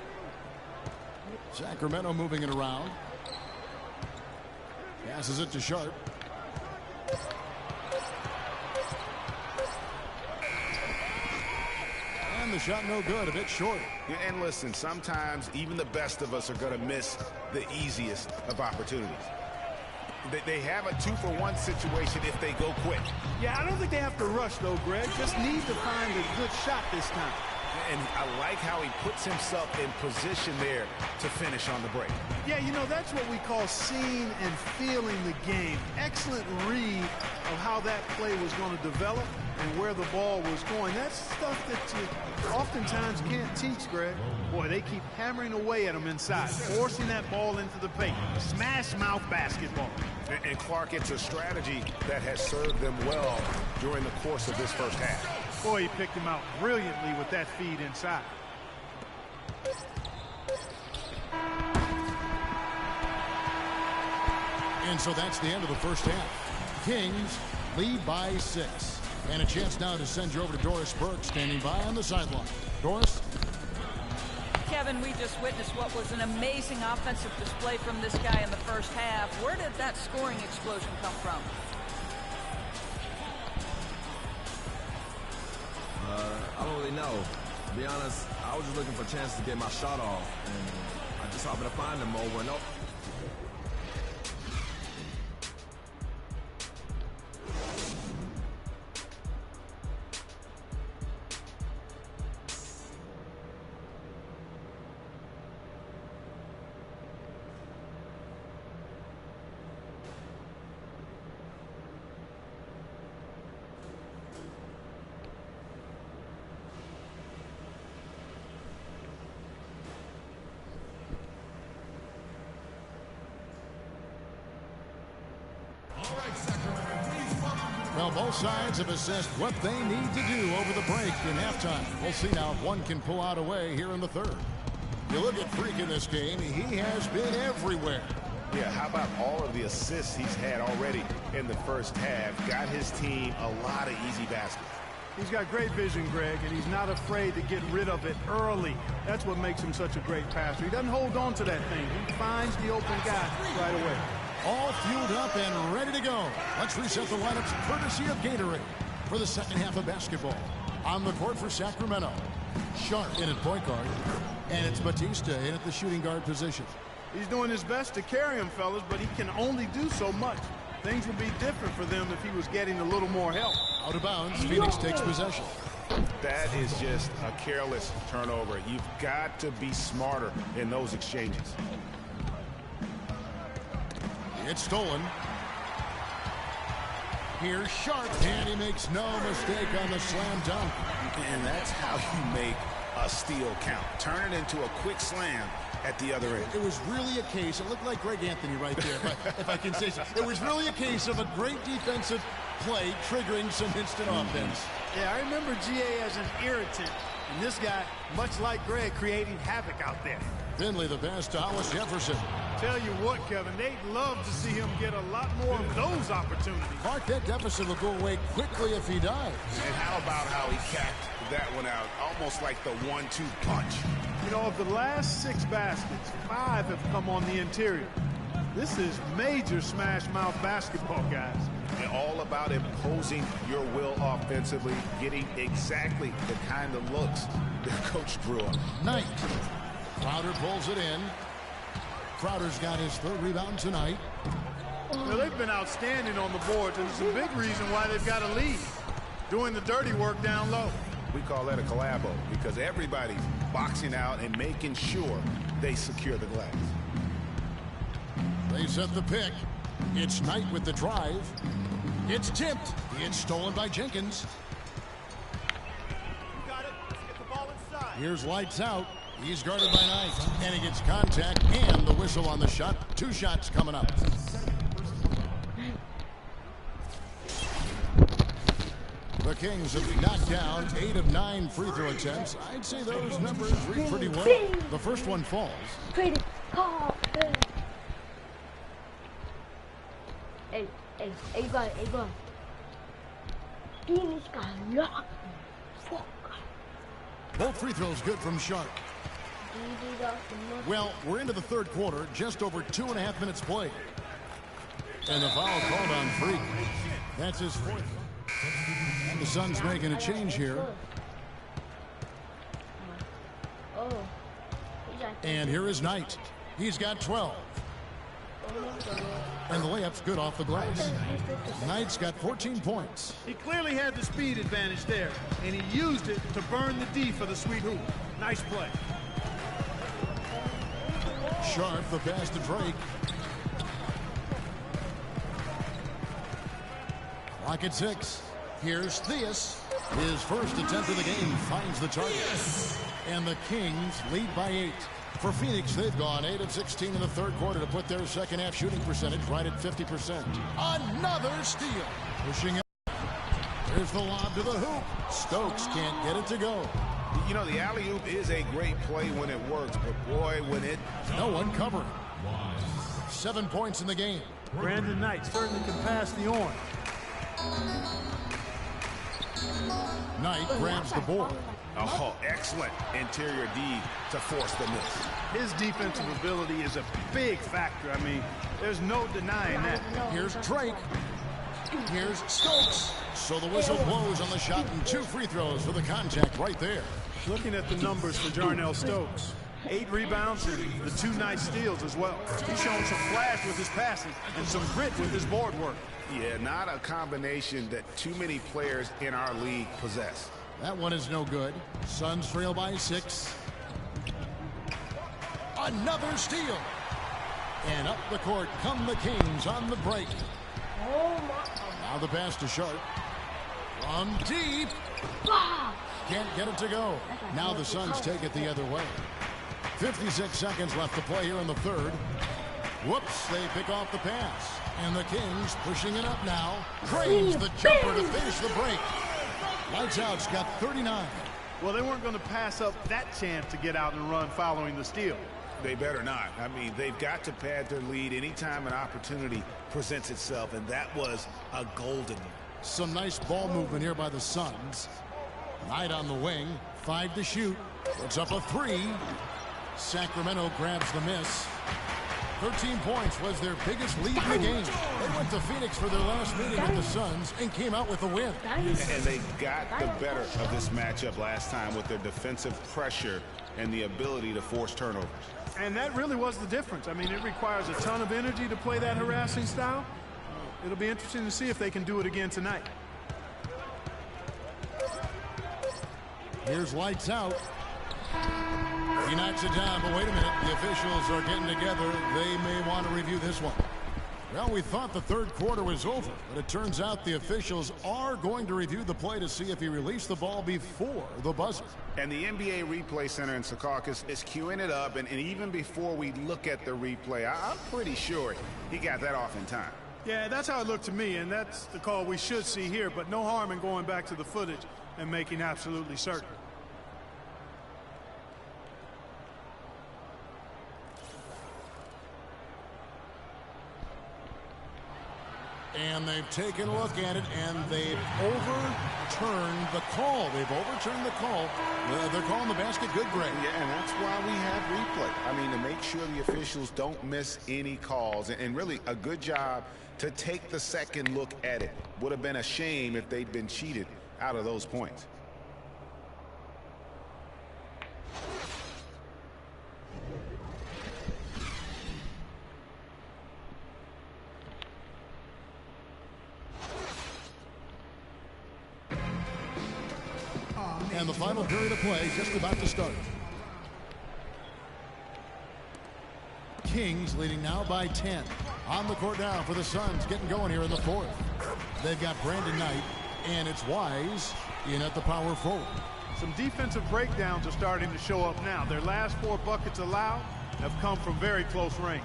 Speaker 2: Sacramento moving it around. Passes it to Sharp. And the shot no good, a bit short.
Speaker 5: And listen, sometimes even the best of us are going to miss the easiest of opportunities. They have a 2-for-1 situation if they go quick.
Speaker 3: Yeah, I don't think they have to rush, though, Greg. Just need to find a good shot this time.
Speaker 5: And I like how he puts himself in position there to finish on the break.
Speaker 3: Yeah, you know, that's what we call seeing and feeling the game. Excellent read of how that play was going to develop and where the ball was going. That's stuff that you oftentimes can't teach, Greg. Boy, they keep hammering away at him inside, forcing that ball into the paint. Smash mouth basketball.
Speaker 5: And Clark, it's a strategy that has served them well during the course of this first half.
Speaker 3: Boy, he picked him out brilliantly with that feed inside.
Speaker 2: And so that's the end of the first half. Kings lead by 6. And a chance now to send you over to Doris Burke, standing by on the sideline. Doris?
Speaker 4: Kevin, we just witnessed what was an amazing offensive display from this guy in the first half. Where did that scoring explosion come from?
Speaker 13: I don't really know. To be honest, I was just looking for chances to get my shot off, and I just happened to find them over and over.
Speaker 2: Well, both sides have assessed what they need to do over the break in halftime. We'll see now if one can pull out a way here in the third. You look at Freak in this game, he has been everywhere.
Speaker 5: Yeah, how about all of the assists he's had already in the first half? Got his team a lot of easy baskets.
Speaker 3: He's got great vision, Greg, and he's not afraid to get rid of it early. That's what makes him such a great passer. He doesn't hold on to that thing. He finds the open guy right away.
Speaker 2: All fueled up and ready to go. Let's reset the lineups courtesy of Gatorade for the second half of basketball. On the court for Sacramento, Sharp in at point guard, and it's Batista in at the shooting guard position.
Speaker 3: He's doing his best to carry him, fellas, but he can only do so much. Things would be different for them if he was getting a little more help.
Speaker 2: Out of bounds, Phoenix takes possession.
Speaker 5: That is just a careless turnover. You've got to be smarter in those exchanges.
Speaker 2: It's stolen. Here's Sharp, and he makes no mistake on the slam dunk.
Speaker 5: And that's how you make a steal count. Turn it into a quick slam at the other end.
Speaker 2: It was really a case, it looked like Greg Anthony right there, if I can say so. It was really a case of a great defensive play triggering some instant offense.
Speaker 3: Yeah, I remember GA as an irritant, and this guy, much like Greg, creating havoc out there.
Speaker 2: Finley the pass to Hollis Jefferson.
Speaker 3: Tell you what, Kevin, they'd love to see him get a lot more of those opportunities.
Speaker 2: Mark, that deficit will go away quickly if he does.
Speaker 5: And how about how he capped that one out, almost like the 1-2 punch.
Speaker 3: You know, of the last 6 baskets, 5 have come on the interior. This is major smash mouth basketball, guys.
Speaker 5: And all about imposing your will offensively, getting exactly the kind of looks that Coach drew up.
Speaker 2: Knight. Crowder pulls it in. Crowder's got his 3rd rebound tonight.
Speaker 3: Now, they've been outstanding on the boards, and it's a big reason why they've got a lead. Doing the dirty work down low.
Speaker 5: We call that a collabo because everybody's boxing out and making sure they secure the glass.
Speaker 2: They set the pick. It's Knight with the drive. It's tipped. It's stolen by Jenkins.
Speaker 12: You got it. Let's get the ball inside.
Speaker 2: Here's lights out. He's guarded by Knight, and he gets contact and the whistle on the shot. 2 shots coming up. The Kings have knocked down 8 of 9 free throw attempts. I'd say those numbers read pretty well. The first one falls.
Speaker 6: Hey, you got it, you got it. Phoenix got locked. Fuck.
Speaker 2: Both free throws good from Sharp. Well, we're into the 3rd quarter, just over 2.5 minutes played. And the foul called on Freak. That's his 4th. The Suns making a change here. And here is Knight. He's got 12. And the layup's good off the glass. Knight's got 14 points.
Speaker 3: He clearly had the speed advantage there, and he used it to burn the D for the sweet hoop. Nice play.
Speaker 2: Sharp, the pass to Drake. Clock at 6. Here's Theus. His first attempt of the game finds the target. And the Kings lead by 8. For Phoenix, they've gone 8 of 16 in the third quarter to put their second half shooting percentage right at 50%. Another steal. Pushing it. Here's the lob to the hoop. Stokes can't get it to go.
Speaker 5: You know, the alley-oop is a great play when it works, but boy, when it...
Speaker 2: No one covering. 7 points in the game.
Speaker 3: Brandon Knight certainly can pass the orange.
Speaker 2: Knight grabs the board.
Speaker 5: Oh, excellent interior D to force the miss.
Speaker 3: His defensive ability is a big factor. I mean, there's no denying that.
Speaker 2: Here's Drake. Here's Stokes. So the whistle blows on the shot and 2 free throws for the contact right there.
Speaker 3: Looking at the numbers for Jarnell Stokes. 8 rebounds and the 2 nice steals as well. He's shown some flash with his passing and some grit with his board work.
Speaker 5: Yeah, not a combination that too many players in our league possess.
Speaker 2: That one is no good. Suns trail by 6. Another steal. And up the court come the Kings on the break. Now the pass to Sharp. From deep. Can't get it to go. Now the Suns take it the other way. 56 seconds left to play here in the third. Whoops, they pick off the pass. And the Kings pushing it up now. Cranes the jumper to finish the break. Lights out's got 39.
Speaker 3: Well, they weren't going to pass up that chance to get out and run following the steal.
Speaker 5: They better not. I mean, they've got to pad their lead anytime an opportunity presents itself, and that was a golden one.
Speaker 2: Some nice ball movement here by the Suns. Knight on the wing, 5 to shoot. Puts up a 3. Sacramento grabs the miss. 13 points was their biggest lead in the game. They went to Phoenix for their last meeting with the Suns and came out with a win.
Speaker 5: And they got the better of this matchup last time with their defensive pressure and the ability to force turnovers.
Speaker 3: And that really was the difference. I mean, it requires a ton of energy to play that harassing style. It'll be interesting to see if they can do it again tonight.
Speaker 2: Here's lights out. He knocks it down, but wait a minute. The officials are getting together. They may want to review this one. Well, we thought the third quarter was over, but it turns out the officials are going to review the play to see if he released the ball before the buzzer.
Speaker 5: And the NBA Replay Center in Secaucus is queuing it up, and even before we look at the replay, I'm pretty sure he got that off in time.
Speaker 3: Yeah, that's how it looked to me, and that's the call we should see here, but no harm in going back to the footage and making absolutely certain.
Speaker 2: And they've taken a look at it, and they've overturned the call. They've overturned the call. They're calling the basket good, Greg.
Speaker 5: Yeah, and that's why we have replay. I mean, to make sure the officials don't miss any calls. And really, a good job to take the second look at it. Would have been a shame if they'd been cheated out of those points.
Speaker 2: And the final period of play just about to start. Kings leading now by 10. On the court now for the Suns, getting going here in the fourth. They've got Brandon Knight, and it's Wise in at the power forward.
Speaker 3: Some defensive breakdowns are starting to show up now. Their last 4 buckets allowed have come from very close range.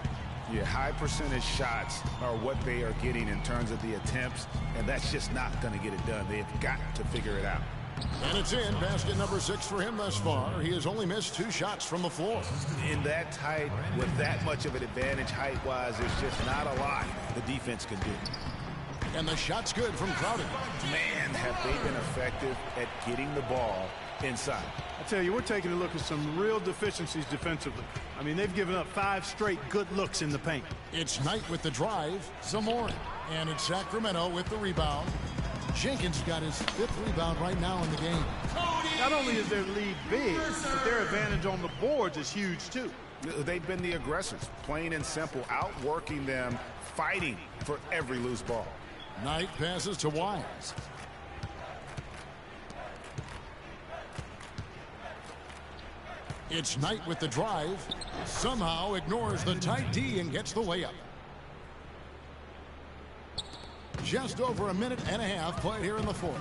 Speaker 5: Yeah, high percentage shots are what they are getting in terms of the attempts, and that's just not going to get it done. They've got to figure it out.
Speaker 2: And it's in. Basket number 6 for him thus far. He has only missed 2 shots from the floor.
Speaker 5: In that tight, with that much of an advantage height-wise, there's just not a lot the defense can do.
Speaker 2: And the shot's good from Crowder.
Speaker 5: Man, have they been effective at getting the ball inside.
Speaker 3: I tell you, we're taking a look at some real deficiencies defensively. I mean, they've given up 5 straight good looks in the paint.
Speaker 2: It's Knight with the drive. Zamora. And it's Sacramento with the rebound. Jenkins got his 5th rebound right now in the game.
Speaker 3: Not only is their lead big, but their advantage on the boards is huge too.
Speaker 5: They've been the aggressors, plain and simple, outworking them, fighting for every loose ball.
Speaker 2: Knight passes to Wise. It's Knight with the drive. Somehow ignores the tight D and gets the layup. Just over a minute and a half played here in the fourth.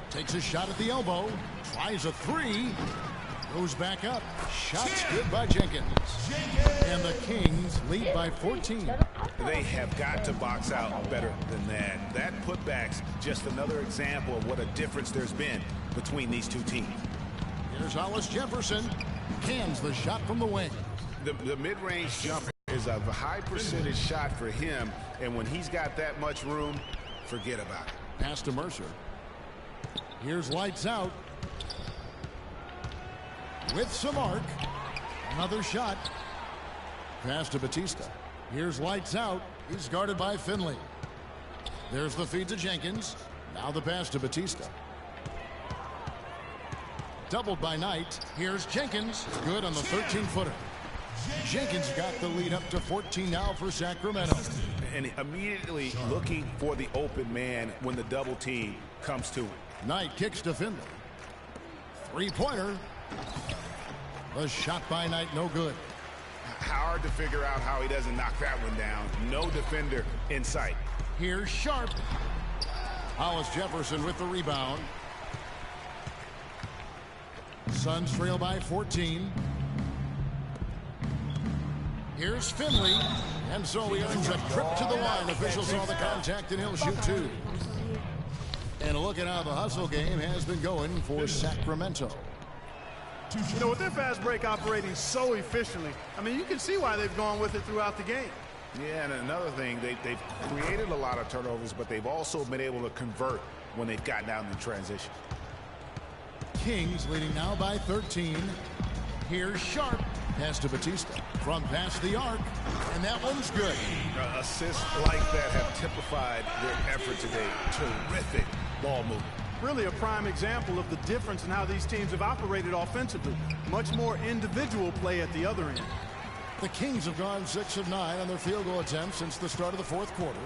Speaker 2: Takes a shot at the elbow. Tries a three. Goes back up. Shots good by Jenkins. And the Kings lead by 14.
Speaker 5: They have got to box out better than that. That putback's just another example of what a difference there's been between these two teams.
Speaker 2: Here's Hollis Jefferson. Cans the shot from the wing.
Speaker 5: The mid-range jumper is a high percentage shot for him, and when he's got that much room, forget about it.
Speaker 2: Pass to Mercer. Here's Lights Out. With some arc. Another shot. Pass to Batista. Here's Lights Out. He's guarded by Finley. There's the feed to Jenkins. Now the pass to Batista. Doubled by Knight. Here's Jenkins. Good on the 13-footer. Jenkins got the lead up to 14 now for Sacramento.
Speaker 5: And immediately looking for the open man when the double team comes to him.
Speaker 2: Knight kicks to Finley. Three-pointer. The shot by Knight, no good.
Speaker 5: Hard to figure out how he doesn't knock that one down. No defender in sight.
Speaker 2: Here's Sharp. Hollis Jefferson with the rebound. Suns trail by 14. Here's Finley. And so he earns a trip to the line. Officials saw the contact and he'll shoot two. And look at how the hustle game has been going for Sacramento.
Speaker 3: You know, with their fast break operating so efficiently, I mean, you can see why they've gone with it throughout the game.
Speaker 5: Yeah, and another thing, they've created a lot of turnovers, but they've also been able to convert when they've gotten down in transition.
Speaker 2: Kings leading now by 13. Here's Sharp. Pass to Batista. From past the arc. And that one's good.
Speaker 5: Assists like that have typified their effort today. Terrific ball movement.
Speaker 3: Really a prime example of the difference in how these teams have operated offensively. Much more individual play at the other end.
Speaker 2: The Kings have gone 6 of 9 on their field goal attempts since the start of the fourth quarter.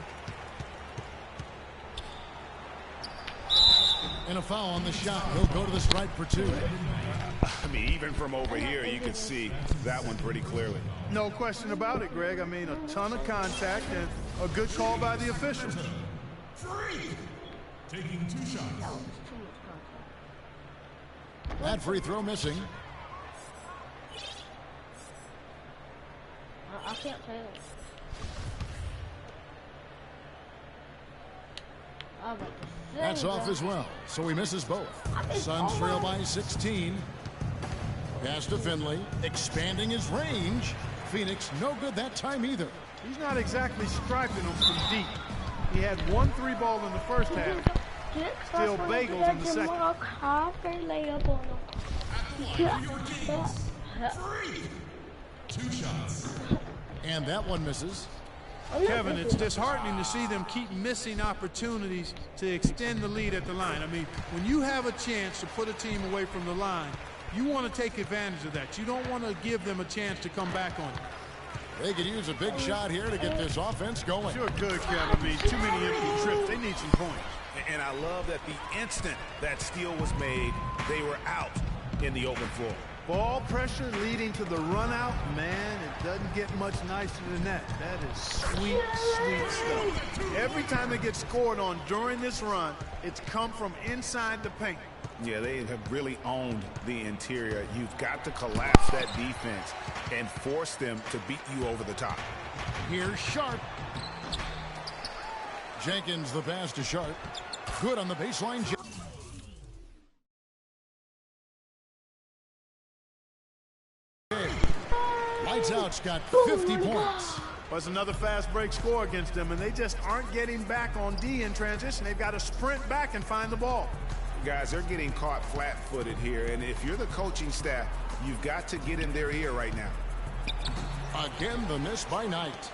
Speaker 2: And a foul on the shot. He'll go to the stripe for two.
Speaker 5: I mean, even from over here, you can see that one pretty clearly.
Speaker 3: No question about it, Greg. I mean, a ton of contact and a good call by the officials.
Speaker 14: Taking 2 shots.
Speaker 2: That free throw missing.
Speaker 6: I can't play it.
Speaker 2: That's off as well, so he misses both. Suns trail by 16. Pass to Finley, expanding his range. Phoenix no good that time either.
Speaker 3: He's not exactly striping them from deep. He had 1 3 ball in the first half. Still bagels in the second.
Speaker 14: 2 shots.
Speaker 2: And that one misses.
Speaker 3: Kevin, it's disheartening to see them keep missing opportunities to extend the lead at the line. I mean, when you have a chance to put a team away from the line, you want to take advantage of that. You don't want to give them a chance to come back on it.
Speaker 2: They could use a big shot here to get this offense going.
Speaker 3: Sure good, Kevin. I mean, too many empty trips. They need some points.
Speaker 5: And I love that the instant that steal was made, they were out in the open floor.
Speaker 3: Ball pressure leading to the run out, man, it doesn't get much nicer than that. That is sweet, sweet stuff. Every time it gets scored on during this run, it's come from inside the paint.
Speaker 5: Yeah, they have really owned the interior. You've got to collapse that defense and force them to beat you over the top.
Speaker 2: Here's Sharp. Jenkins the pass to Sharp. Good on the baseline. Lights Out's got 50 points.
Speaker 3: Was another fast break score against them, and they just aren't getting back on D in transition. They've got to sprint back and find the ball.
Speaker 5: Guys, they're getting caught flat-footed here, and if you're the coaching staff, you've got to get in their ear right now.
Speaker 2: Again, the miss by Knight.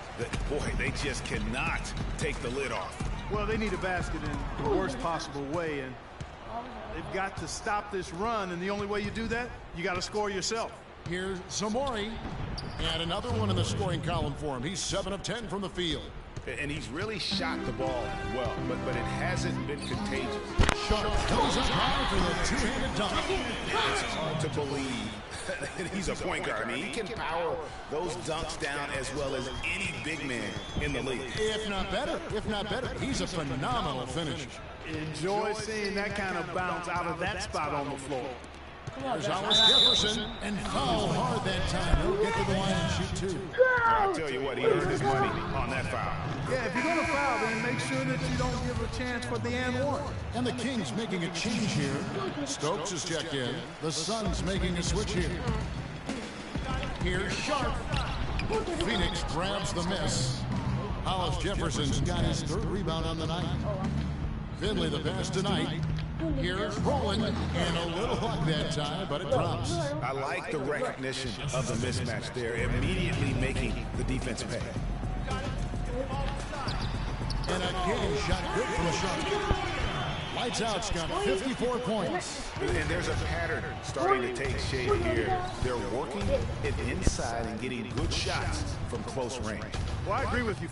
Speaker 5: Boy, they just cannot take the lid off.
Speaker 3: Well, they need a basket in the worst possible way, and they've got to stop this run, and the only way you do that, you got to score yourself.
Speaker 2: Here's Zamori. And another one in the scoring column for him. He's 7 of 10 from the field.
Speaker 5: And he's really shot the ball well, but it hasn't been contagious.
Speaker 2: Sharp goes up high for the two-handed dunk.
Speaker 5: It's hard to believe he's a point guard. I mean, he can power those dunks down as well as any big man in the league.
Speaker 2: If not better, he's a phenomenal finisher.
Speaker 3: Enjoy seeing that kind of bounce out of that spot on the floor.
Speaker 2: There's Hollis Jefferson, and foul hard that time. He'll get to the line and shoot 2.
Speaker 5: I'll tell you what, he earned his money on that foul.
Speaker 3: Yeah, if you're going to foul, then make sure that you don't give a chance for the and one.
Speaker 2: And the Kings making a change here. Stokes is checked in. The Suns making a switch here. Here's Sharp. Phoenix grabs the miss. Hollis Jefferson's got his 3rd rebound on the night. Finley the pass tonight. Here's Rowland, and a little luck that time, but it drops.
Speaker 5: I like the recognition of the mismatch there, immediately making the defense pay.
Speaker 2: And again, shot good from Sharp. Lights out's got 54 points.
Speaker 5: And there's a pattern starting to take shape here. They're working it inside and getting good shots from close range.
Speaker 3: Well, I agree with you.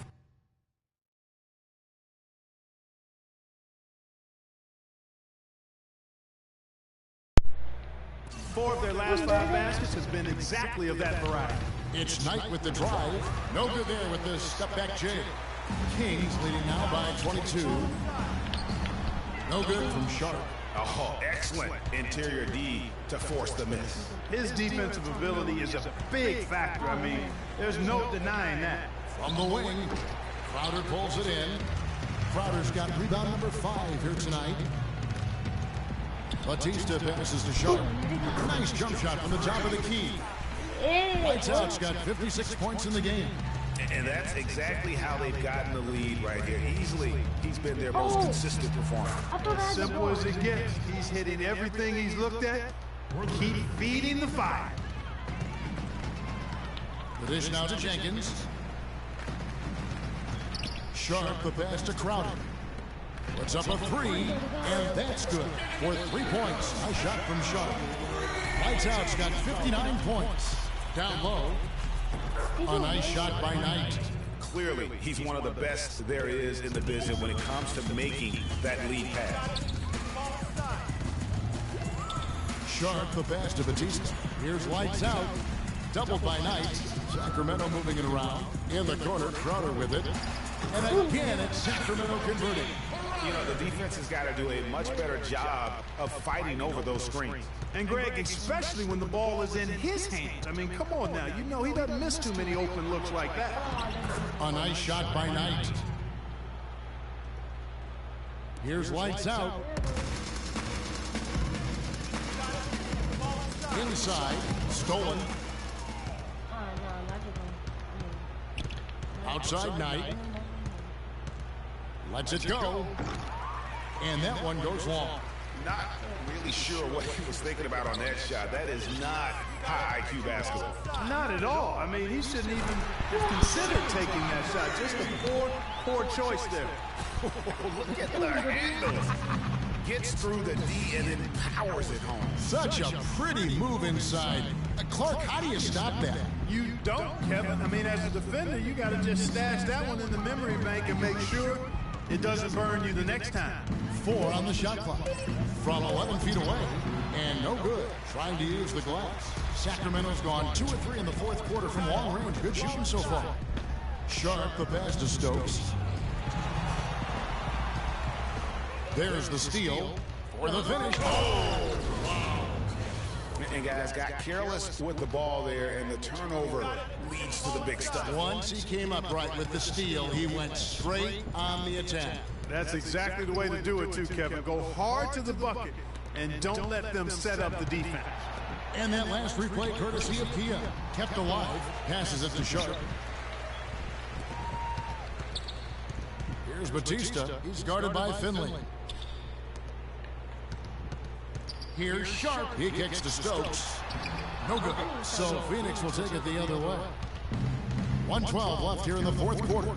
Speaker 3: 4 of their last 5 baskets has been exactly of that variety.
Speaker 2: It's Knight with the drive. No good there with the step-back J. Kings leading now by 22. No good from Sharp.
Speaker 5: Oh, excellent interior D to force the miss.
Speaker 3: His defensive ability is a big factor. I mean, there's no denying that.
Speaker 2: From the wing, Crowder pulls it in. Crowder's got rebound number 5 here tonight. Batista passes to Sharp. Nice jump shot from the top of the key. Lights out's got 56 points in the game.
Speaker 5: And that's exactly how they've gotten the lead right here. Easily, he's been their most consistent performer.
Speaker 3: As simple as it gets. He's hitting everything he's looked at. Keep feeding the fire.
Speaker 2: The dish now to Jenkins. Sharp the pass to Crowder. Puts up a 3, and that's good for 3 points. Nice shot from Sharp. Lights out's got 59 points. Down low. A nice shot by Knight.
Speaker 5: Clearly, he's one of the best there is in the business when it comes to making that lead pass.
Speaker 2: Sharp the pass to Batista. Here's Lights out. Doubled by Knight. Sacramento moving it around. In the corner, Crowder with it. And again, it's Sacramento converting.
Speaker 5: You know, the defense has got to do a much better job of fighting over those screens.
Speaker 3: And Greg, especially when the ball is in his hands. I mean, come on now. You know he doesn't miss too many open looks like that.
Speaker 2: A nice shot by Knight. Here's Lights out. Inside, stolen. Outside Knight. Lets it go. And that one goes long.
Speaker 5: Not really sure what he was thinking about on that shot. That is not high IQ basketball.
Speaker 3: Not at all. I mean, he shouldn't even have considered taking that shot. Just a poor choice there.
Speaker 5: Look at the handles. Gets through the D and then powers it home.
Speaker 2: Such a pretty move inside. Clark, how do you stop that?
Speaker 3: You don't, Kevin. I mean, as a defender, you got to just stash that one in the memory bank and make sure it doesn't burn you the next time.
Speaker 2: 4 on the shot clock. From 11 feet away. And no good. Trying to use the glass. Sacramento's gone 2 or 3 in the 4th quarter from long range. Good shooting so far. Sharp the pass to Stokes. There's the steal for the finish. Oh, wow.
Speaker 5: And guys got careless with the ball there, and the turnover leads to the big stuff.
Speaker 2: Once he came up right with the steal, he went straight on the attack.
Speaker 3: That's exactly the way to do it too, Kevin. Go hard to the bucket and don't let them set up the defense.
Speaker 2: And that last replay courtesy of Kia. Kept alive. Passes it to Sharp. Here's Batista. He's guarded by Finley. Here's Sharp. He kicks to Stokes. No good. So Phoenix will take it the other way. 1:12 left here in the 4th quarter.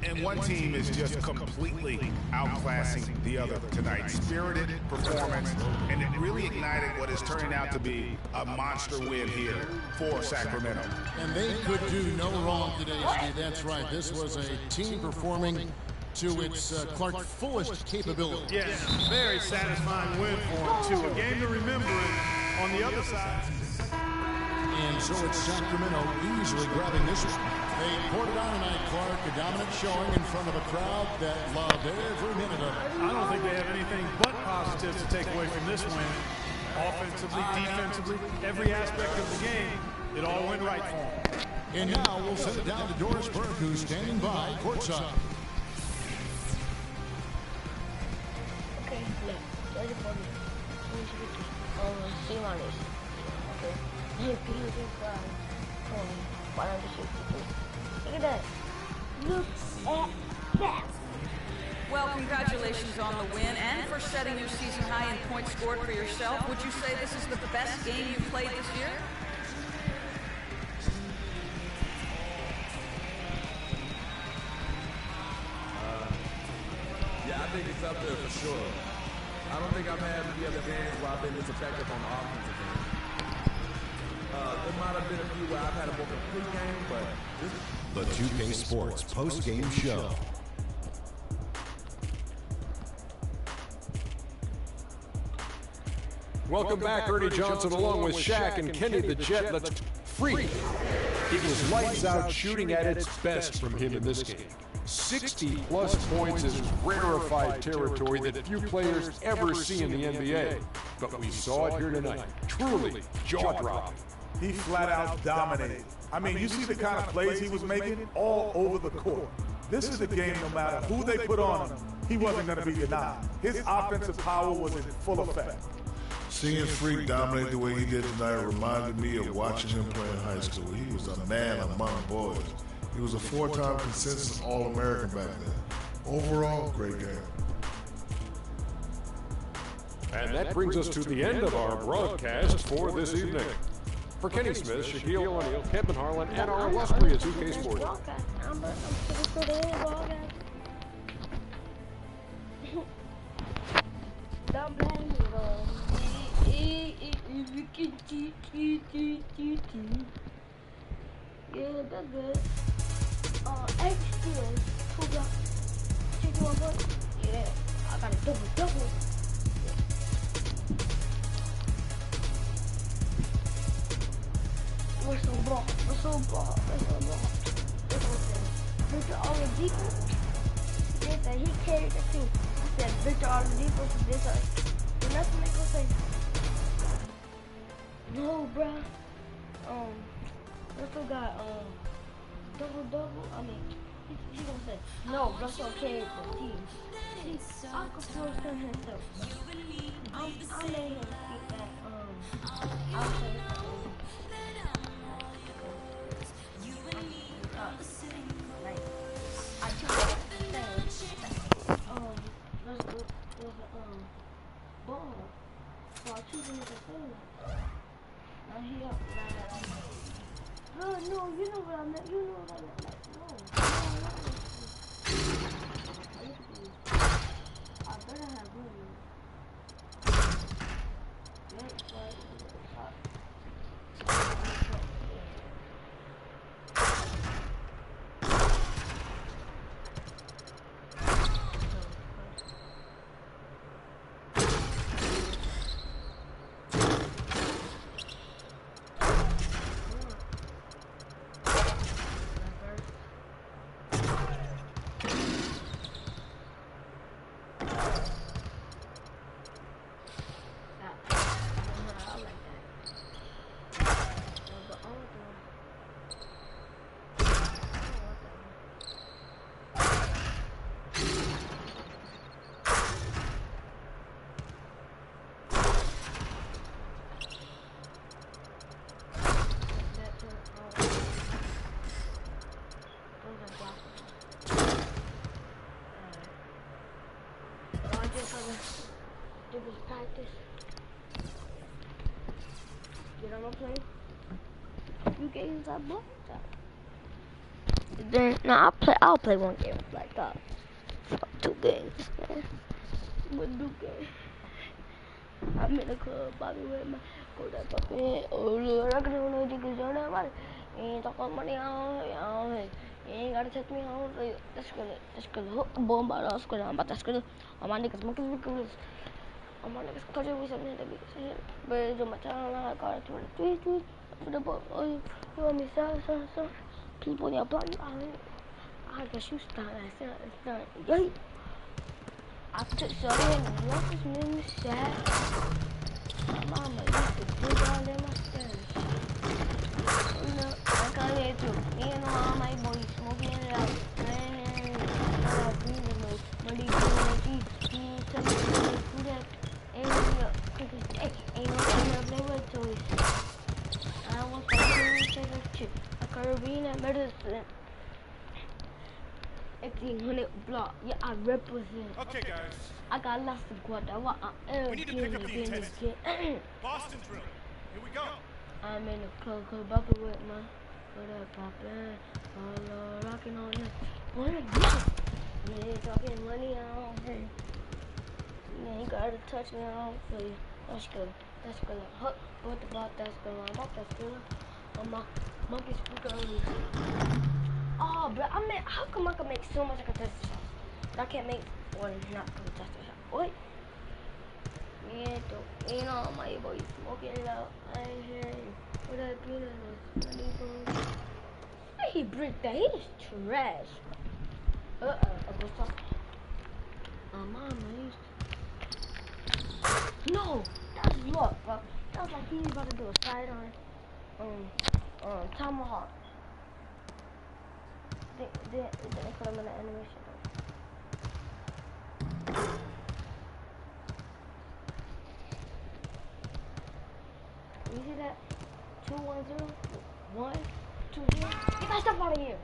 Speaker 5: And one team is just completely outclassing the other tonight. Spirited performance, and it really ignited what is turning out to be a monster win here for Sacramento.
Speaker 2: And they could do no wrong today, Steve. That's right. This was a team performing to its Clark fullest capability.
Speaker 3: Yes, very satisfying win for him, too. A game to remember on the other side.
Speaker 2: And so it's Sacramento easily grabbing this one. They poured it on tonight, Clark. A dominant showing in front of a crowd that loved every minute of it.
Speaker 3: I don't think they have anything but positives to take away from this win. Offensively, defensively, every aspect of the game, it all went right for them.
Speaker 2: And now we'll send it down to Doris Burke, who's standing by courtside.
Speaker 6: Okay, look. Ready for me. Okay. EMP is inside. Look at that. Look at that.
Speaker 4: Well, congratulations on the win and for setting your season high in points scored for yourself. Would you say this is the best game you've played this year?
Speaker 13: Yeah, I think it's up there for sure. I don't think I've had any other games where I've been this effective on the offensive end. There might have been a few where I've had a more complete game, but this
Speaker 7: The 2K Sports post-game show.
Speaker 8: Welcome back, Ernie Johnson, along with Shaq and Kenny the Jet. Let's freak. It was lights out shooting at its best from him in this game. 60-plus points is rarefied territory that few players ever see in the NBA. But we saw it here tonight. Truly jaw-dropping.
Speaker 9: He flat out dominated. I mean, you see the kind of plays he was making all over the court. This is a game no matter who they put on him, he wasn't going to be denied. His offensive power was in full effect.
Speaker 10: Seeing Freak dominate the way he did tonight reminded me of watching him play in high school. He was a man among boys. He was a 4-time consensus All-American back then. Overall, great game.
Speaker 8: And that brings us to the end of our broadcast for this evening. For Kenny Smith, Shaquille O'Neal, Kevin Harlan, and our illustrious 2K Sports.
Speaker 6: Yeah, that's good. Extra. Yeah, I got a double. Whistle ball. Victor Oladipo. Yes, he carried the team. I said Victor Oladipo for this side. But nothing make no sense. No, bruh. Russell got double. I mean, he gonna say no. Russell carried the team. See, I could force him himself. I made him speak that. I'll say I took that there's a ball. So I choose him as a thing. Now he up. No, you know what I meant. I better have room. Do this practice. Get on my plane. You games are blocked out. Then, nah, I'll play one game like that. Fuck 2 games, man. What 2 games? I'm in the club, Bobby with my go that fucking. Oh Lord, I can do no niggas on that money. You ain't talk about money, you ain't gotta take me home. That's gonna hook the bomb by us. That's gonna. All my niggas smoking the all my niggas cutting with something that be saying. But it's on my channel, I got it to the tweet. For the book, oh, you want me so. People in your block, I guess you start that. Yay! I took something and the office made me sad. Mama used to dig all in my stairs. I can't get through. Me and all my boys smoking it out. And I breathe the most. Money doing it. Tell me to do that. Ain't no time to play with toys. I want to take a chip. A carabiner medicine. 1800 block. Yeah, I represent.
Speaker 12: Okay, guys.
Speaker 6: I got lots of quarter.
Speaker 12: We need to pick up the intensity. Boston drill. Here we go.
Speaker 6: I'm in the club, bucket with my poppin'. All rockin' on it. Yeah, talking money, I don't pay. You ain't gotta touch me, I don't feel you. That's good. Huh, what about that's good? I'm up, that's good. On my monkey speaker. Oh, bro, how come I can make so much contested shots? But I can't make one not contested shot. What? You know, my boy smoking it out. I ain't hearing you. What that peanut is. Why he break that? He is trash. I go stop. Mama, no, that's luck, bro. That was like he's about to do a side on tomahawk. They put him in the animation. You see that? 2-1-0, 1, 2, 0. Get that stuff out of here.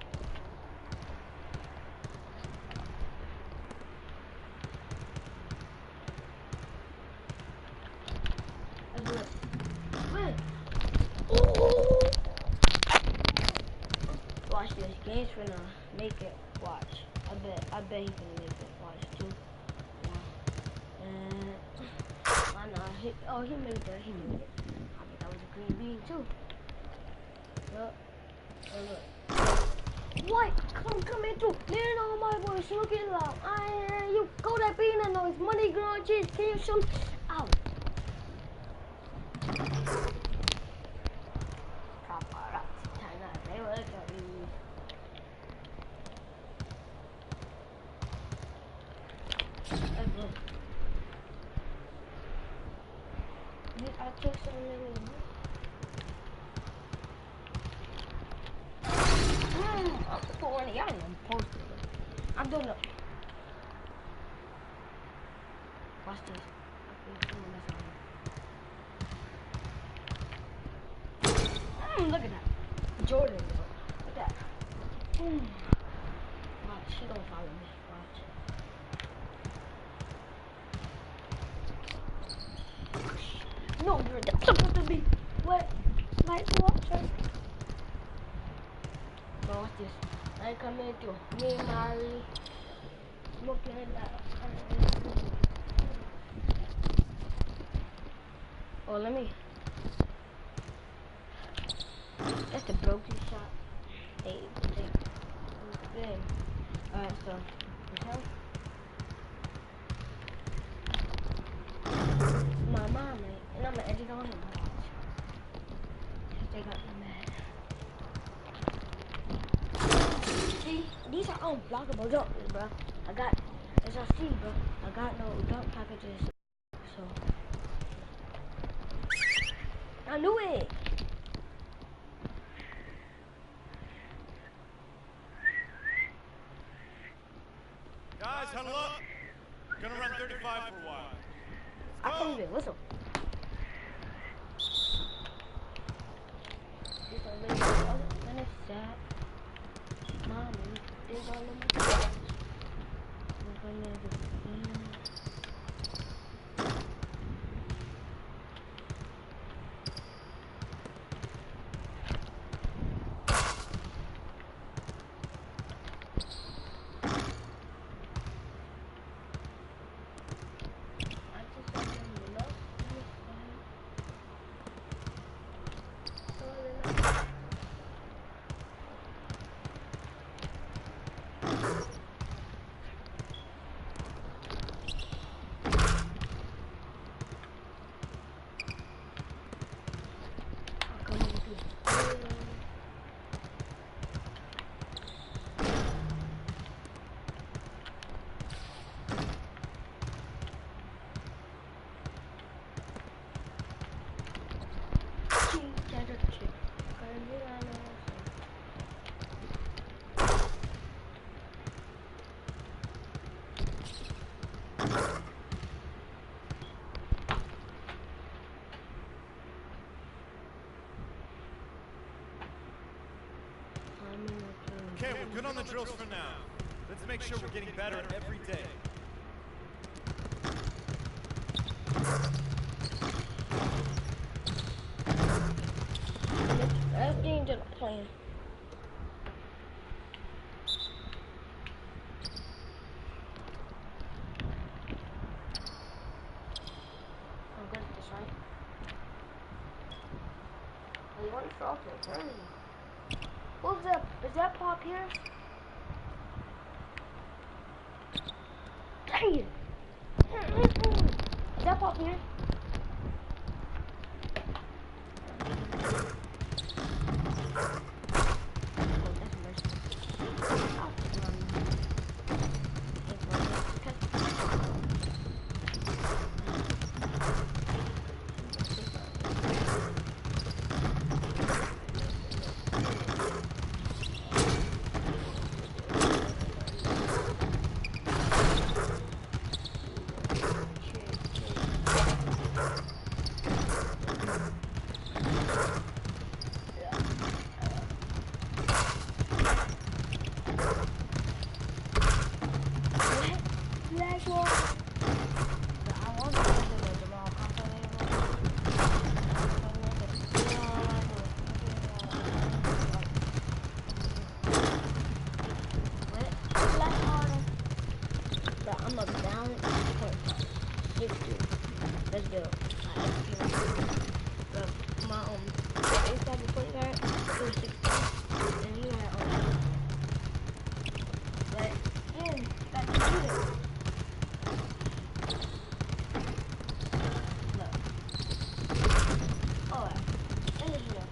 Speaker 6: Watch this. Game's finna make it. Watch. I bet he's gonna make it. Watch. 2, 1. I know. He made that. He made it. I bet that was a green bean too. Yup. Look. What? Come in through. Man, all my boys looking loud. I hear you. Go that peanut noise. Money growing cheese. Can you show me? Ow. I took so many. I'm 40. I am posted. I'm doing it. Watch this. Look at that. Jordan. Look at that. Watch. She don't follow me. Watch. No, you're supposed to be what? Like water. Bro, watch this. I come in too. Me and Mary smoking that. Oh, let me. That's the broken shot. Hey, good. Alright, so okay. My mom, and I'm gonna edit on him. They got me mad. See, these are unblockable jumpers, bro. I got, as I see, bro, I got no dump packages. So I knew it.
Speaker 12: Guys, huddle up. Gonna run 35 for a while.
Speaker 6: I can't even listen. This one really and it's sad. Mommy, is all of my friends. We're gonna do
Speaker 12: good on the drills for now. Let's make sure we're getting better every day.
Speaker 6: Let's get into the plan. I'm good at this, right? Oh, you want to throw it? Where is he? What's up? Is that Pop here? Dang it! Is that Pop here? Let's go. My if I can put that, it was 16, and you had but him, got to do it. Look. Alright. And this look.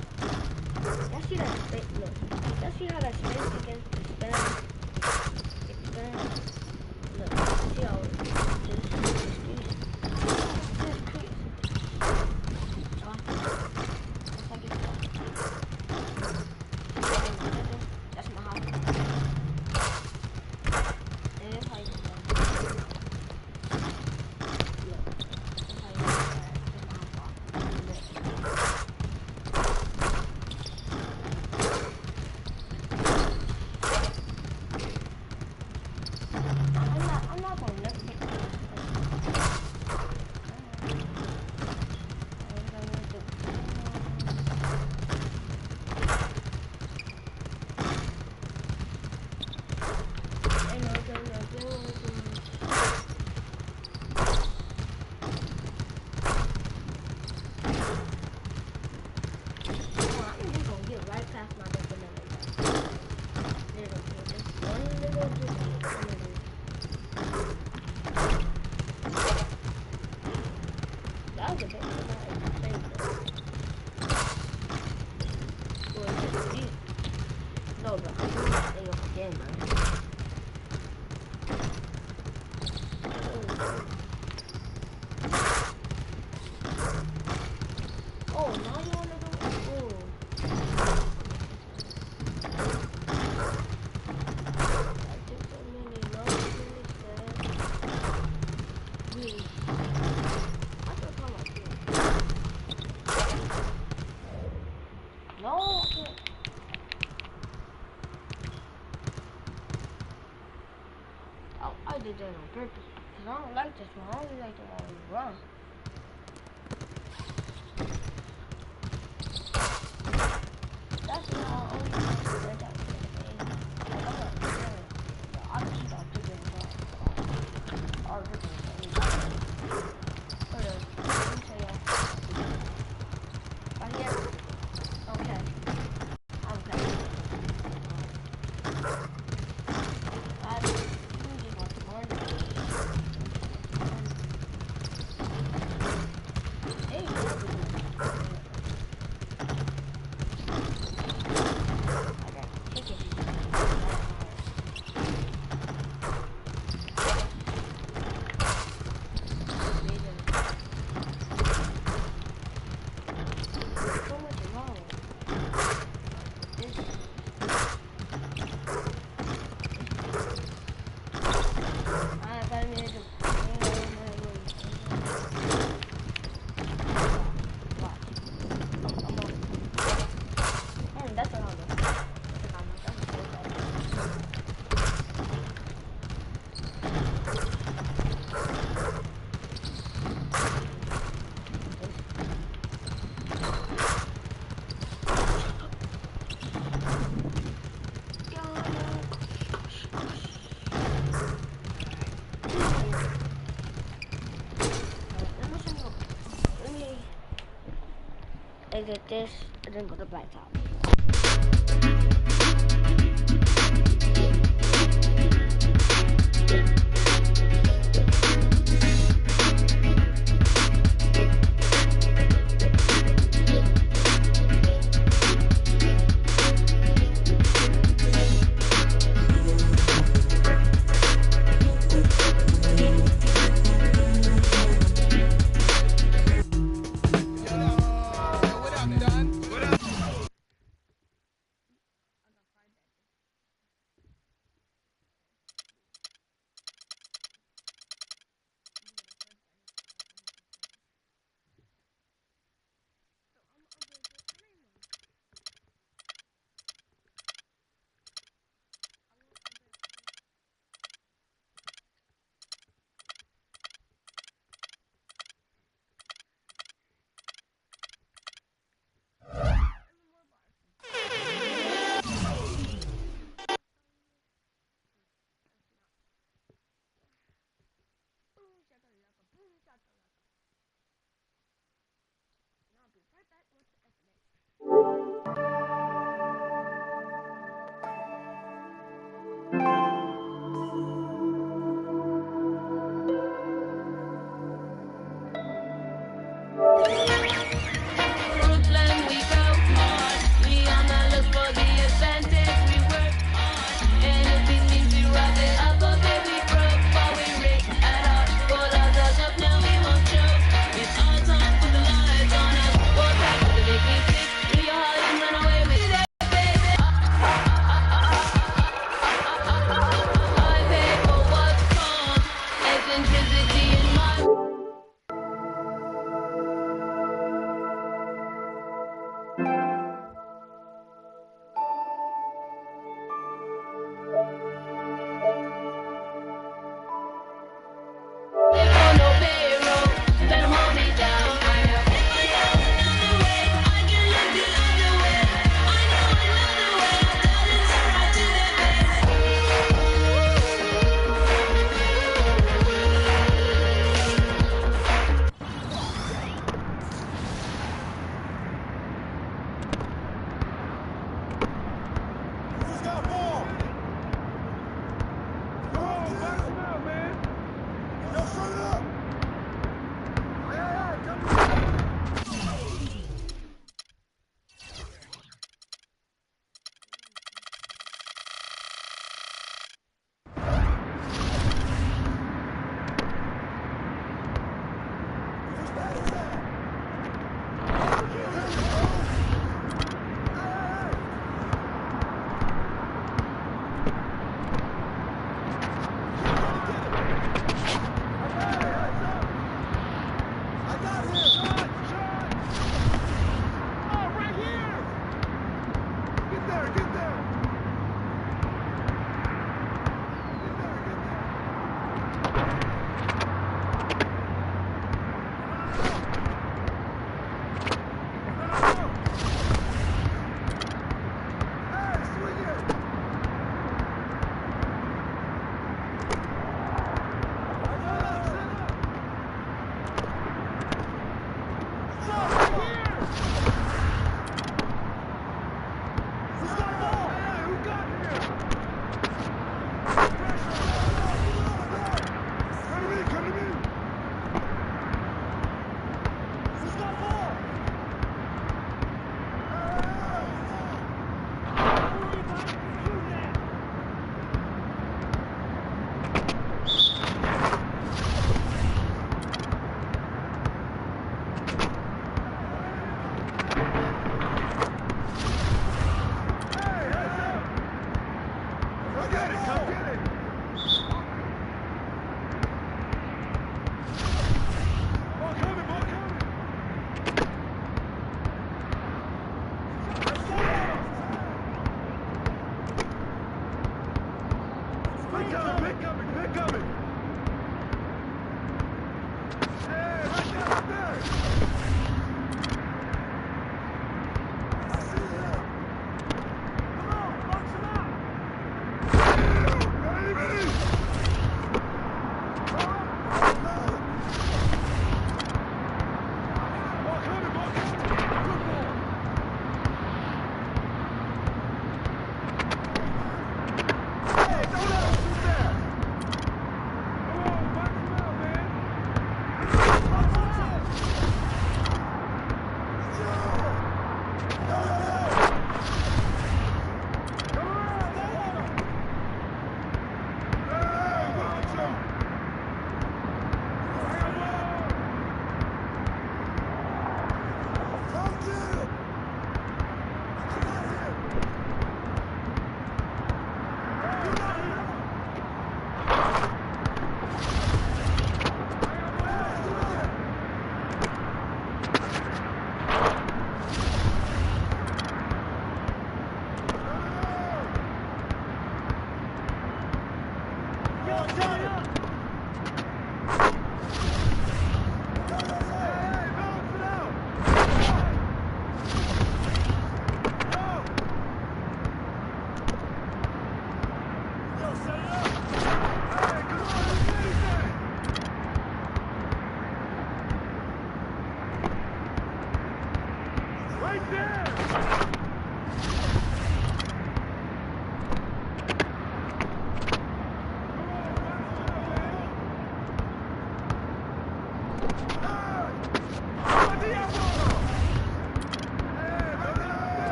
Speaker 6: Y'all see that space? Look. Y'all see how that space again expands? Expands. Look. See how I did that on purpose, because I don't like this one. I only like the one we run. That's why I only like to break out the game. Like, I'm not doing it. I keep on figuring it out. Or ripping it. Let me show y'all. Right here. Okay. Okay. exit this, and then go to black top.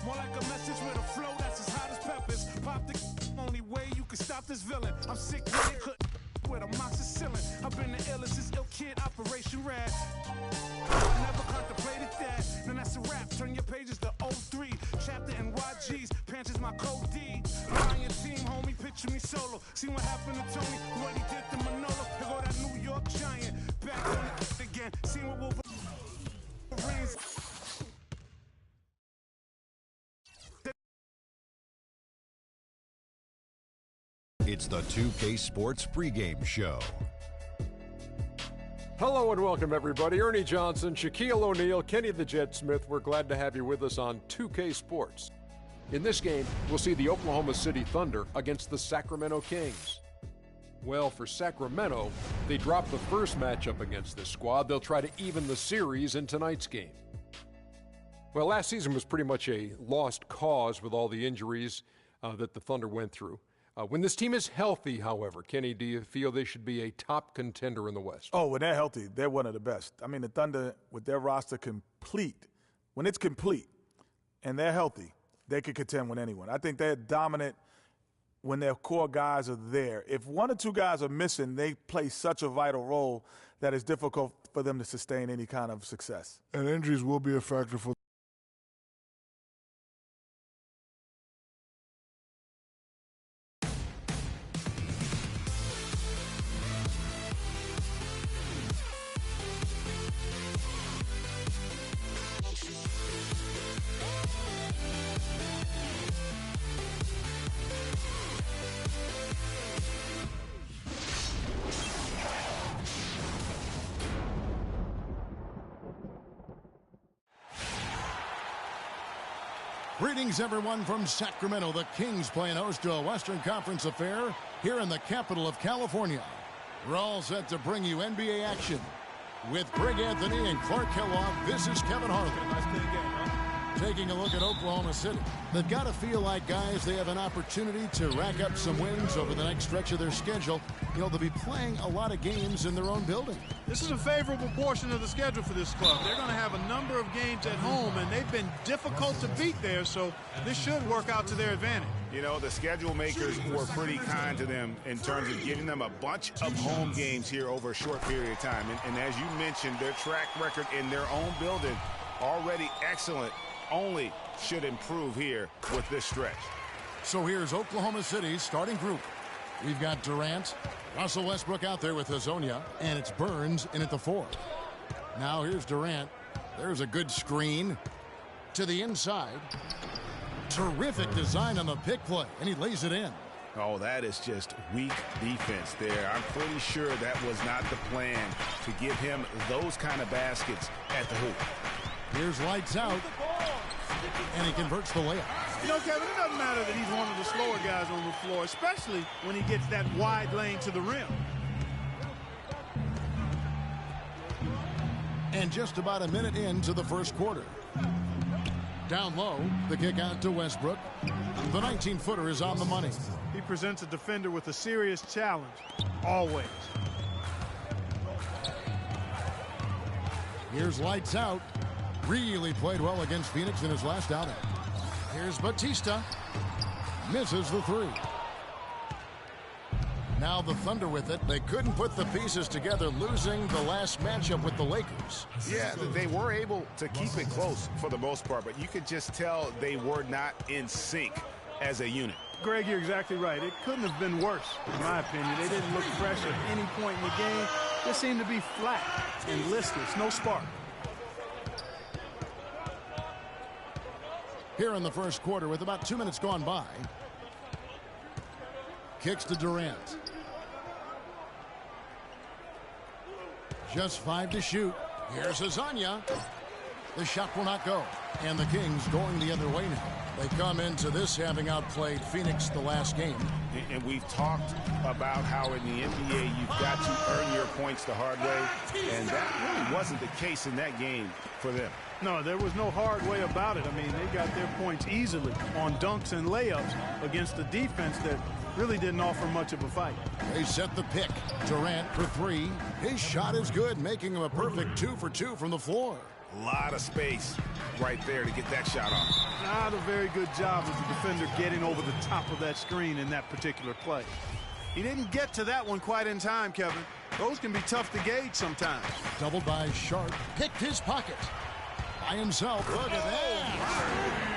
Speaker 15: More like a message with a flow that's as hot as peppers. Pop the only way you can stop this villain. I'm sick with it, with amoxicillin. I've been the illest since Ill Kid, Operation Rad. Never contemplated that. Then that's a wrap. Turn your pages to 03. Chapter NYG's. Pants is my code D. Lion team, homie, picture me solo. See what happened to Tony, what he did to Manolo. Here go that New York Giant. Back on it again. See what Wolverines.
Speaker 7: It's the 2K Sports pregame show.
Speaker 8: Hello and welcome, everybody. Ernie Johnson, Shaquille O'Neal, Kenny the Jet Smith. We're glad to have you with us on 2K Sports. In this game, we'll see the Oklahoma City Thunder against the Sacramento Kings. Well, for Sacramento, they dropped the first matchup against this squad. They'll try to even the series in tonight's game. Well, last season was pretty much a lost cause with all the injuries that the Thunder went through. When this team is healthy, however, Kenny, do you feel they should be a top contender in the West?
Speaker 9: Oh, when they're healthy, they're one of the best. I mean, the Thunder, with their roster complete, when it's complete and they're healthy, they can contend with anyone. I think they're dominant when their core guys are there. If one or two guys are missing, they play such a vital role that it's difficult for them to sustain any kind of success.
Speaker 10: And injuries will be a factor for
Speaker 2: Greetings, everyone, from Sacramento. The Kings playing host to a Western Conference affair here in the capital of California. We're all set to bring you NBA action. With Greg Anthony and Clark Kellogg, this is Kevin Harlan.
Speaker 12: Nice clean game, huh?
Speaker 2: Taking a look at Oklahoma City. They've got to feel like, guys, they have an opportunity to rack up some wins over the next stretch of their schedule. You know, they'll be playing a lot of games in their own building.
Speaker 3: This is a favorable portion of the schedule for this club. They're going to have a number of games at home, and they've been difficult to beat there, so this should work out to their advantage.
Speaker 5: You know, the schedule makers were pretty kind to them in terms of giving them a bunch of home games here over a short period of time. And as you mentioned, their track record in their own building already excellent. Only should improve here with this stretch.
Speaker 2: So here's Oklahoma City's starting group. We've got Durant, Russell Westbrook out there with Hezonja, and it's Burns in at the 4. Now here's Durant. There's a good screen to the inside. Terrific design on the pick play, and he lays it in.
Speaker 5: Oh, that is just weak defense there. I'm pretty sure that was not the plan to give him those kind of baskets at the hoop.
Speaker 2: Here's lights out, and he converts the layup.
Speaker 3: You know, Kevin, it doesn't matter that he's one of the slower guys on the floor, especially when he gets that wide lane to the rim.
Speaker 2: And just about a minute into the first quarter. Down low, the kick out to Westbrook. The 19-footer is on the money.
Speaker 3: He presents a defender with a serious challenge, always.
Speaker 2: Here's lights out. Really played well against Phoenix in his last outing. Here's Batista. Misses the 3. Now the Thunder with it. They couldn't put the pieces together, losing the last matchup with the Lakers.
Speaker 5: Yeah, they were able to keep it close for the most part, but you could just tell they were not in sync as a unit.
Speaker 3: Greg, you're exactly right. It couldn't have been worse, in my opinion. They didn't look fresh at any point in the game. They seemed to be flat and listless, no spark.
Speaker 2: Here in the first quarter with about 2 minutes gone by. Kicks to Durant. Just 5 to shoot. Here's Hezonja. The shot will not go. And the Kings going the other way now. They come into this having outplayed Phoenix the last game.
Speaker 5: And we've talked about how in the NBA you've got to earn your points the hard way. And that really wasn't the case in that game for them.
Speaker 3: No, there was no hard way about it. I mean, they got their points easily on dunks and layups against a defense that really didn't offer much of a fight.
Speaker 2: They set the pick. Durant for 3. His shot is good, making him a perfect 2 for 2 from the floor.
Speaker 5: A lot of space right there to get that shot off.
Speaker 3: Not a very good job as a defender getting over the top of that screen in that particular play. He didn't get to that one quite in time, Kevin. Those can be tough to gauge sometimes.
Speaker 2: Doubled by Sharp. Picked his pocket. By himself. Look at that.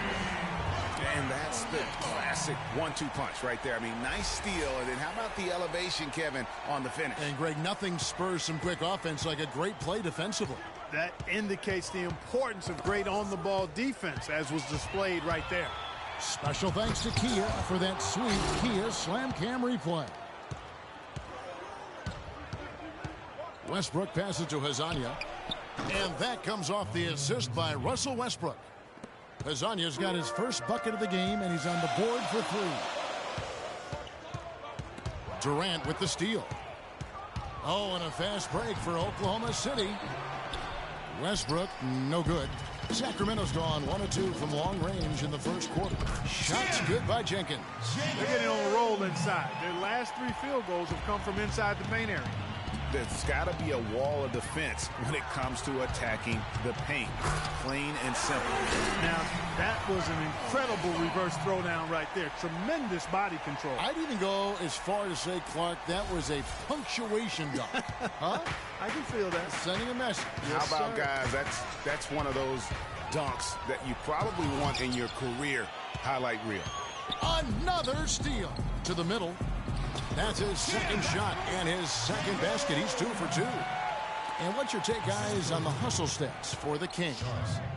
Speaker 5: And that's the classic 1-2 punch right there. I mean, nice steal. And then how about the elevation, Kevin, on the finish?
Speaker 2: And, Greg, nothing spurs some quick offense like a great play defensively.
Speaker 3: That indicates the importance of great on-the-ball defense, as was displayed right there.
Speaker 2: Special thanks to Kia for that sweet Kia Slam Cam replay. Westbrook passes to Hezonja. And that comes off the assist by Russell Westbrook. Hezonja's got his first bucket of the game, and he's on the board for 3. Durant with the steal. Oh, and a fast break for Oklahoma City. Westbrook, no good. Sacramento's gone 1 of 2 from long range in the first quarter. Shots good by Jenkins.
Speaker 3: They're getting on a roll inside. Their last 3 field goals have come from inside the paint area.
Speaker 5: There's got to be a wall of defense when it comes to attacking the paint. Plain and simple.
Speaker 3: Now, that was an incredible reverse throwdown right there. Tremendous body control.
Speaker 2: I'd even go as far to say, Clark, that was a punctuation dunk. Huh?
Speaker 3: I can feel that.
Speaker 2: Sending a message.
Speaker 5: Yes, how about, guys, that's one of those dunks that you probably want in your career highlight reel.
Speaker 2: Another steal to the middle. That's his second shot and his second basket. He's 2 for 2. And what's your take, guys, on the hustle stats for the Kings?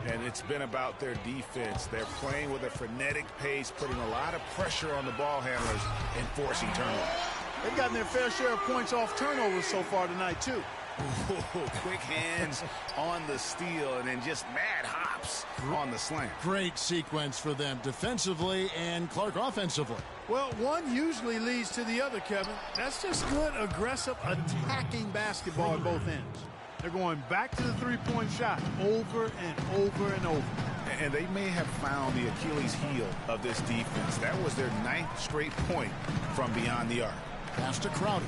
Speaker 5: And it's been about their defense. They're playing with a frenetic pace, putting a lot of pressure on the ball handlers and forcing turnovers.
Speaker 3: They've gotten their fair share of points off turnovers so far tonight, too.
Speaker 5: Ooh, quick hands on the steal and then just mad hops on the slam.
Speaker 2: Great sequence for them defensively and Clark offensively.
Speaker 3: Well, one usually leads to the other, Kevin. That's just good, aggressive, attacking basketball at both ends. They're going back to the three-point shot over and over and over.
Speaker 5: And they may have found the Achilles heel of this defense. That was their 9th straight point from beyond the arc.
Speaker 2: Pass to Crowder.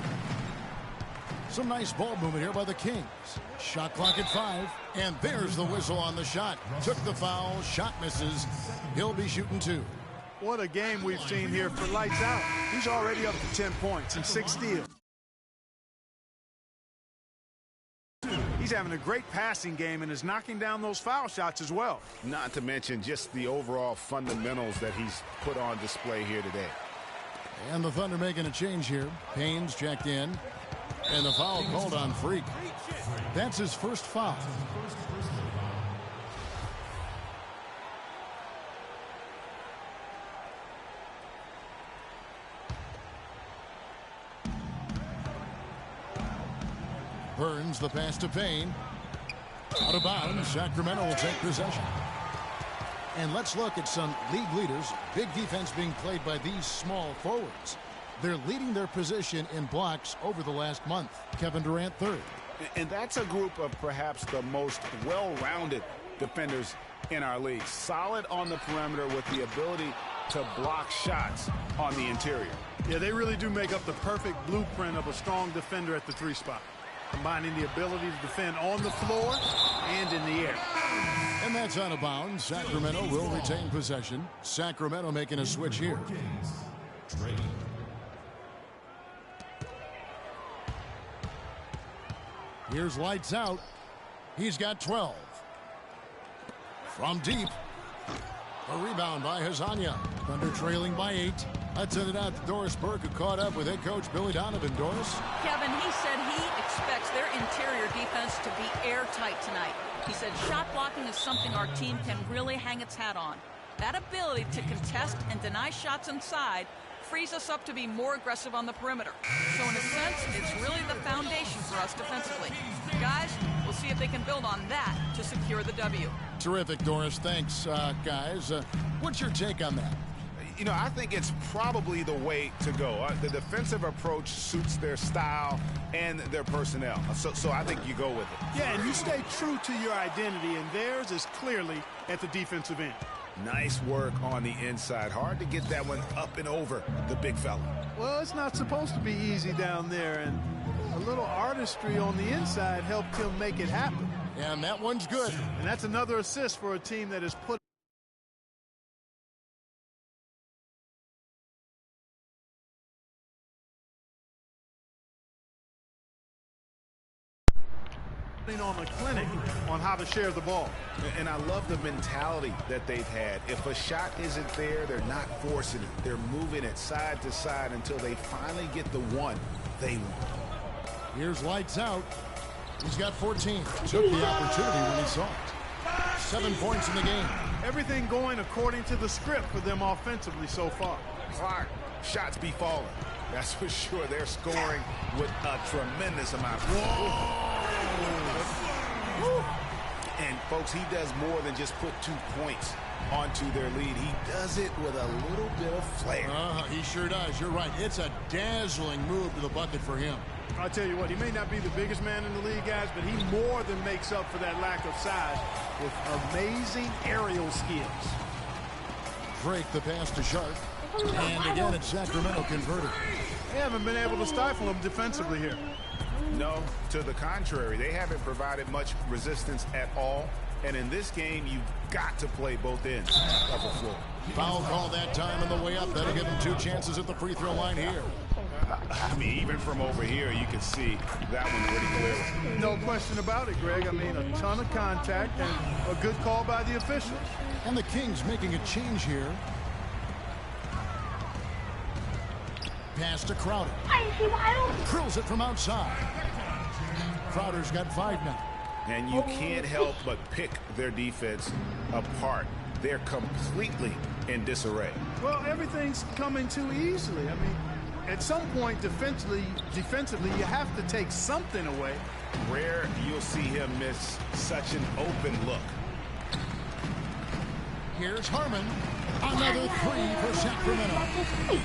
Speaker 2: Some nice ball movement here by the Kings. Shot clock at 5, and there's the whistle on the shot. Took the foul, shot misses. He'll be shooting 2.
Speaker 3: What a game we've seen here for lights out. He's already up to 10 points and 6 steals. He's having a great passing game and is knocking down those foul shots as well.
Speaker 5: Not to mention just the overall fundamentals that he's put on display here today.
Speaker 2: And the Thunder making a change here. Payne's checked in. And the foul called on Freak. That's his first foul. Burns the pass to Payne. Out of bounds. Sacramento will take possession. And let's look at some league leaders. Big defense being played by these small forwards. They're leading their position in blocks over the last month. Kevin Durant, 3rd.
Speaker 5: And that's a group of perhaps the most well-rounded defenders in our league. Solid on the perimeter with the ability to block shots on the interior.
Speaker 3: Yeah, they really do make up the perfect blueprint of a strong defender at the 3 spot. Combining the ability to defend on the floor and in the air.
Speaker 2: And that's out of bounds. Sacramento will retain possession. Sacramento making a switch here. Here's lights out. He's got 12. From deep. A rebound by Hezonja. Thunder trailing by 8. Let's send it out to Doris Burke, who caught up with head coach Billy Donovan. Doris?
Speaker 4: Kevin, he said he expects their interior defense to be airtight tonight. He said shot blocking is something our team can really hang its hat on. That ability to contest and deny shots inside frees us up to be more aggressive on the perimeter. So in a sense, it's really the foundation for us defensively. Guys, we'll see if they can build on that to secure the W.
Speaker 2: Terrific, Doris. Thanks, guys. What's your take on that?
Speaker 5: You know, I think it's probably the way to go. The defensive approach suits their style and their personnel. So I think you go with it.
Speaker 3: Yeah, and you stay true to your identity, and theirs is clearly at the defensive end.
Speaker 5: Nice work on the inside. Hard to get that one up and over the big fella.
Speaker 3: Well, it's not supposed to be easy down there, and a little artistry on the inside helped him make it happen.
Speaker 2: And that one's good.
Speaker 3: And that's another assist for a team that has put on a clinic on how to share the ball.
Speaker 5: And I love the mentality that they've had. If a shot isn't there, they're not forcing it. They're moving it side to side until they finally get the one they want.
Speaker 2: Here's lights out. He's got 14. Took the opportunity when he saw it. 7 points in the game.
Speaker 3: Everything going according to the script for them offensively so far.
Speaker 5: Clark, shots be falling. That's for sure. They're scoring with a tremendous amount. And, folks, he does more than just put 2 points onto their lead. He does it with a little bit of flair.
Speaker 2: He sure does. You're right. It's a dazzling move to the bucket for him.
Speaker 3: I'll tell you what, he may not be the biggest man in the league, guys, but he more than makes up for that lack of size with amazing aerial skills.
Speaker 2: Drake the pass to Sharp. And again, it's Sacramento converted.
Speaker 3: They haven't been able to stifle him defensively here.
Speaker 5: No, to the contrary. They haven't provided much resistance at all. And in this game, you've got to play both ends of the floor.
Speaker 2: Foul call that time on the way up. That'll give him 2 chances at the free throw line here.
Speaker 5: I mean, even from over here, you can see that one pretty clearly.
Speaker 3: No question about it, Greg. I mean, a ton of contact and a good call by the officials.
Speaker 2: And the Kings making a change here. Pass to Crowder. Drills it from outside. Crowder's got 5 now.
Speaker 5: And you can't help but pick their defense apart. They're completely in disarray.
Speaker 3: Well, everything's coming too easily. I mean, At some point, defensively, you have to take something away.
Speaker 5: Rare you'll see him miss such an open look.
Speaker 2: Here's Harmon. Another three for Sacramento.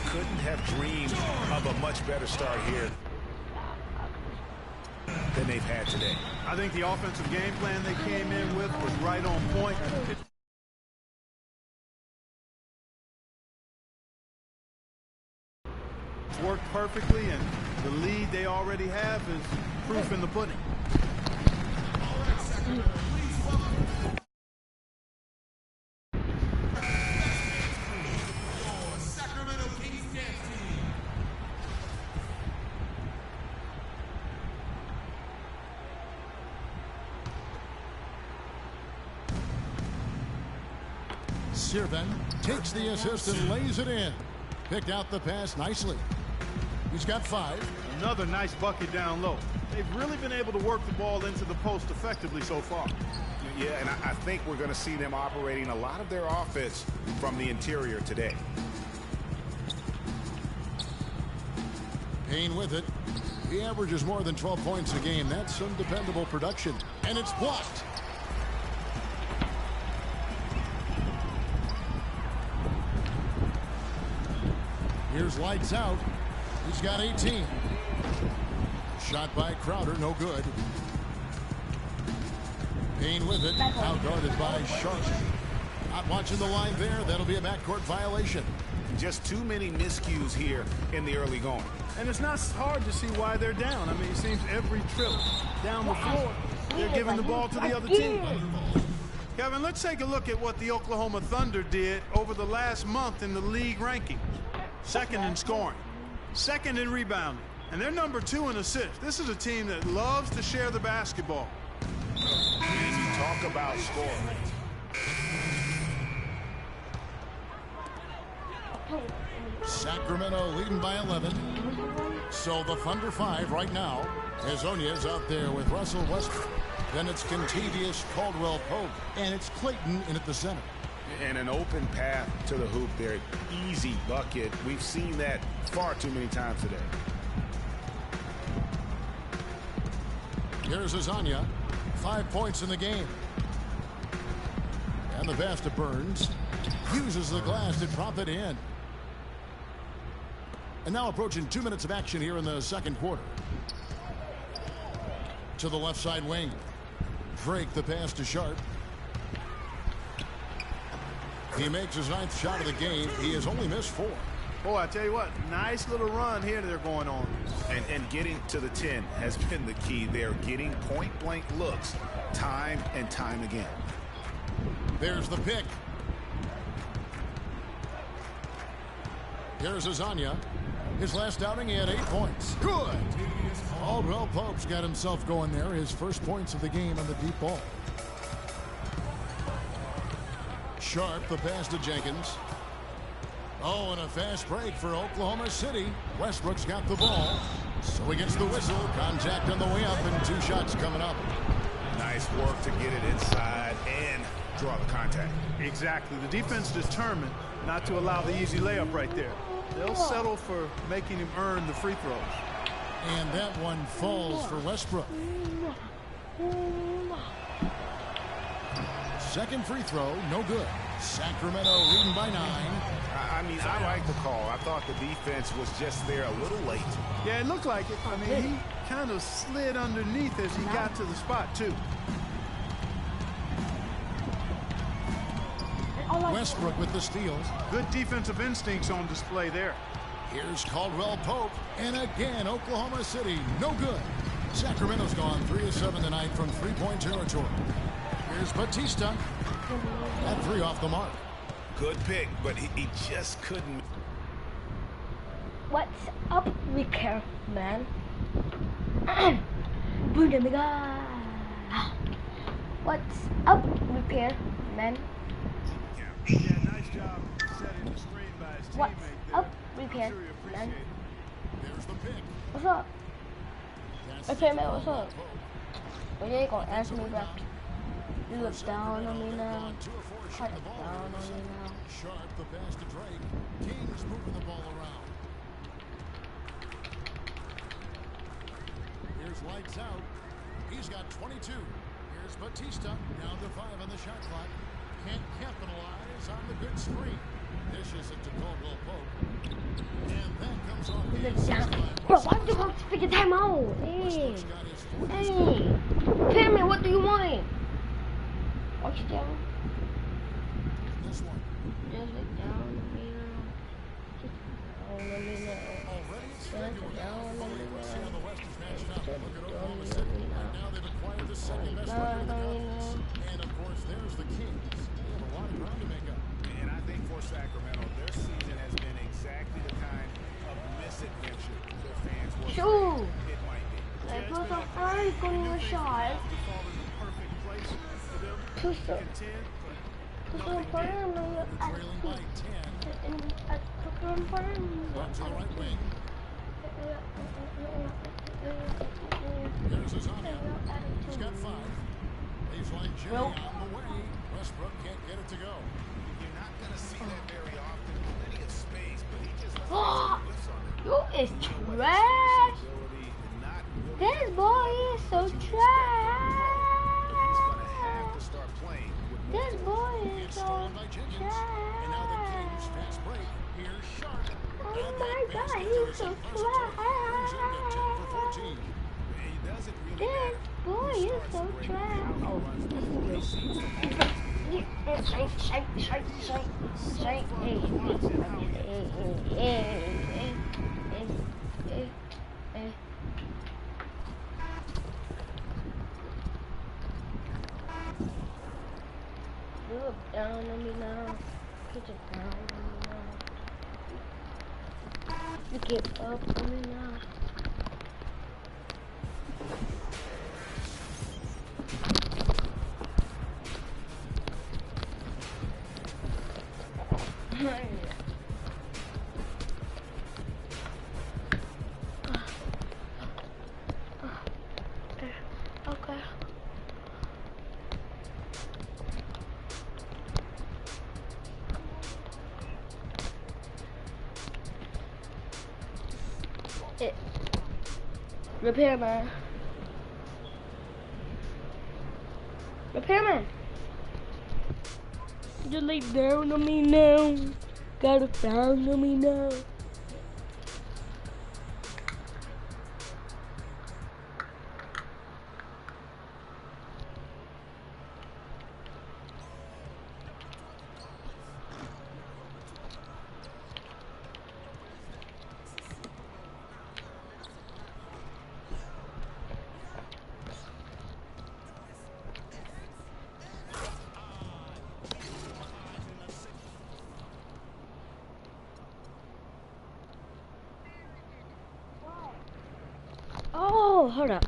Speaker 5: Couldn't have dreamed of a much better start here than they've had today.
Speaker 3: I think the offensive game plan they came in with was right on point. It's worked perfectly, and the lead they already have is proof in the pudding.
Speaker 2: Sirven takes the assist and lays it in. Picked out the pass nicely. He's got 5.
Speaker 3: Another nice bucket down low. They've really been able to work the ball into the post effectively so far.
Speaker 5: Yeah, and I think we're going to see them operating a lot of their offense from the interior today.
Speaker 2: Payne with it. He averages more than 12 points a game. That's some dependable production. And it's blocked. Here's lights out. He's got 18. Shot by Crowder, no good. Payne with it, now guarded by Sharp. Not watching the line there. That'll be a backcourt violation.
Speaker 5: Just too many miscues here in the early going.
Speaker 3: And it's not hard to see why they're down. I mean, it seems every trip down the floor, they're giving the ball to the other team. Kevin, let's take a look at what the Oklahoma Thunder did over the last month in the league rankings. Second in scoring, second in rebounding, and they're number 2 in assists. This is a team that loves to share the basketball.
Speaker 5: And you talk about scoring.
Speaker 2: Sacramento leading by 11. So the Thunder 5 right now. Hezonja's out there with Russell Westbrook. Then it's Kentavious Caldwell-Pope. And it's Clayton in at the center.
Speaker 5: And an open path to the hoop there. Easy bucket. We've seen that far too many times today.
Speaker 2: Here's Hezonja. 5 points in the game. And the pass to Burns. Uses the glass to drop it in. And now approaching 2 minutes of action here in the second quarter. To the left side wing. Drake the pass to Sharp. He makes his 9th shot of the game. He has only missed 4.
Speaker 3: Boy, I tell you what, nice little run here they're going on.
Speaker 5: And getting to the 10 has been the key. They're getting point-blank looks time and time again.
Speaker 2: There's the pick. Here's Hezonja. His last outing, he had 8 points. Good. Caldwell-Pope's got himself going there. His first points of the game on the deep ball. Sharp, the pass to Jenkins. Oh, and a fast break for Oklahoma City. Westbrook's got the ball. So he gets the whistle. Contact on the way up and 2 shots coming up.
Speaker 5: Nice work to get it inside and draw the contact.
Speaker 3: Exactly. The defense determined not to allow the easy layup right there. They'll settle for making him earn the free throws.
Speaker 2: And that one falls for Westbrook. Second free throw, no good. Sacramento leading by 9.
Speaker 5: I mean, I like the call. I thought the defense was just there a little late.
Speaker 3: Yeah, it looked like it. I mean, he kind of slid underneath as he got to the spot, too.
Speaker 2: Westbrook with the steal.
Speaker 3: Good defensive instincts on display there.
Speaker 2: Here's Caldwell-Pope. And again, Oklahoma City, no good. Sacramento's gone 3 of 7 tonight from 3-point territory. Here's Batista. At 3 off the mark.
Speaker 5: Good pick, but he just couldn't.
Speaker 6: What's up, Ricker, man? What's up, Repair, man?
Speaker 3: Yeah, nice job setting the screen by his teammate.
Speaker 6: What's up, Repair, man?
Speaker 2: There's the pick.
Speaker 6: What's up? Okay, man, what's up? Well, you ain't gonna answer me back. You look down on me now. Cut it down on me now.
Speaker 2: Sharp, the pass to Drake. Kings moving the ball around. Warriors lights out. He's got 22. Here's Batista, down to 5 on the shot clock. Can't capitalize on the good screen. Dishes it to Caldwell Pope. And that comes off the assist.
Speaker 6: Bro, why do you have to pick a timeout? Hey. Hey. Tell me, what do you want? Watch it down.
Speaker 2: This one.
Speaker 6: Just look down. Let me know.
Speaker 2: Already it's down. On the West is matched up. Look at Oklahoma City. Right now they've acquired the second best record in the conference. And of course, there's the Kings. They have a lot of ground to make up.
Speaker 5: And I think for Sacramento, their season has been exactly the kind of misadventure their fans were.
Speaker 6: Shoot!
Speaker 5: It might be.
Speaker 6: I put some ice on your shot. Put some fire on your
Speaker 2: Trailing by 10.
Speaker 6: Put fire
Speaker 2: Up to the right wing. There's Azania. He's got 5. Baseline Jimmy on the way. Westbrook can't get it to go.
Speaker 5: You're not going to see that very often. Plenty of space, but he just
Speaker 6: You is trash. This boy is so trash. This boy is so trash.
Speaker 2: And now the Kings fast break. Here's Sharp.
Speaker 6: Oh my God, he's so trash. This boy is so trash. Look down on me now. Put it down on me now. You get up on me now. Okay. Repairman. Repairman. You lay down on me now. Got it down on me now. Oh, hold up.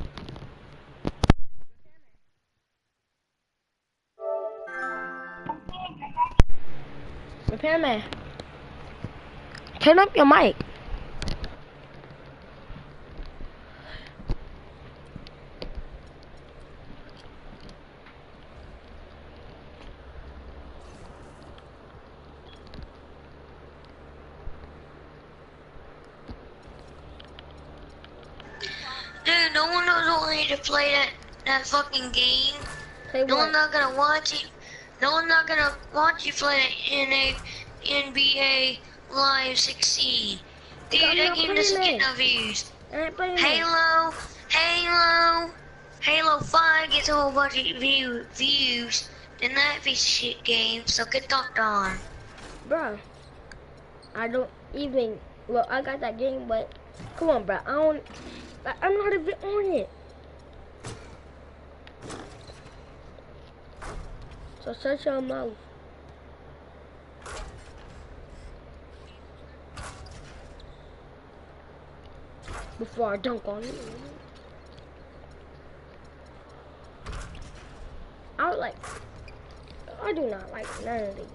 Speaker 6: Repairman, turn up your mic.
Speaker 16: Dude, no one knows only to play that fucking game. No one's not gonna watch it. No one's not gonna watch you play it in NBA Live 16. Dude, that game doesn't get no views. Halo 5 gets a whole bunch of views. Then that piece of shit game, so get talked on.
Speaker 6: Bruh, I don't even, well, I got that game, but come on, bruh, I'm not even on it. So shut your mouth. Before I dunk on you. I do not like none of these.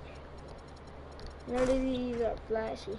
Speaker 6: None of these are flashy.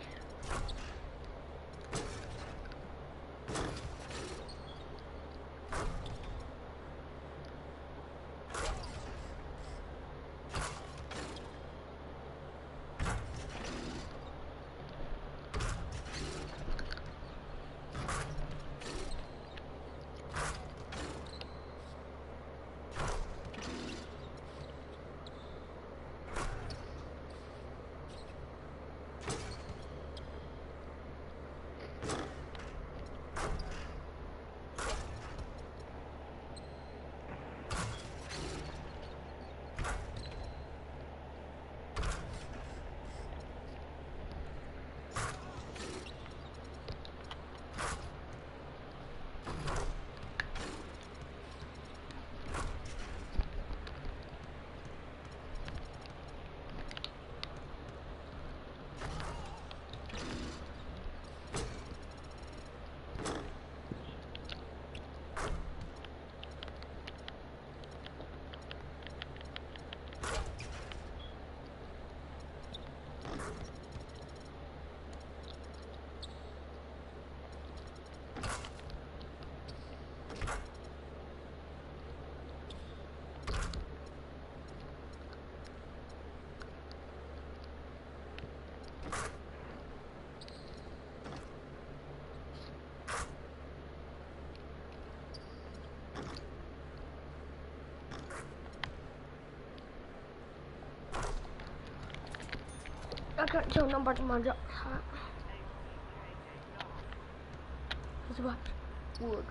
Speaker 6: I can't tell nobody my job. It's about wood.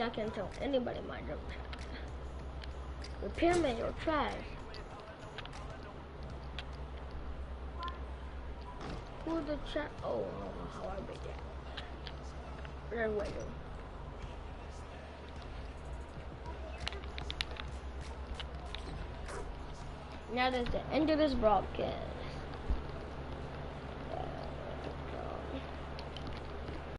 Speaker 6: I can't tell anybody my jump shot. Repairman, you're trash. Who the chat? Oh, I don't know how I made that. Red window. Now that's the end of this broadcast.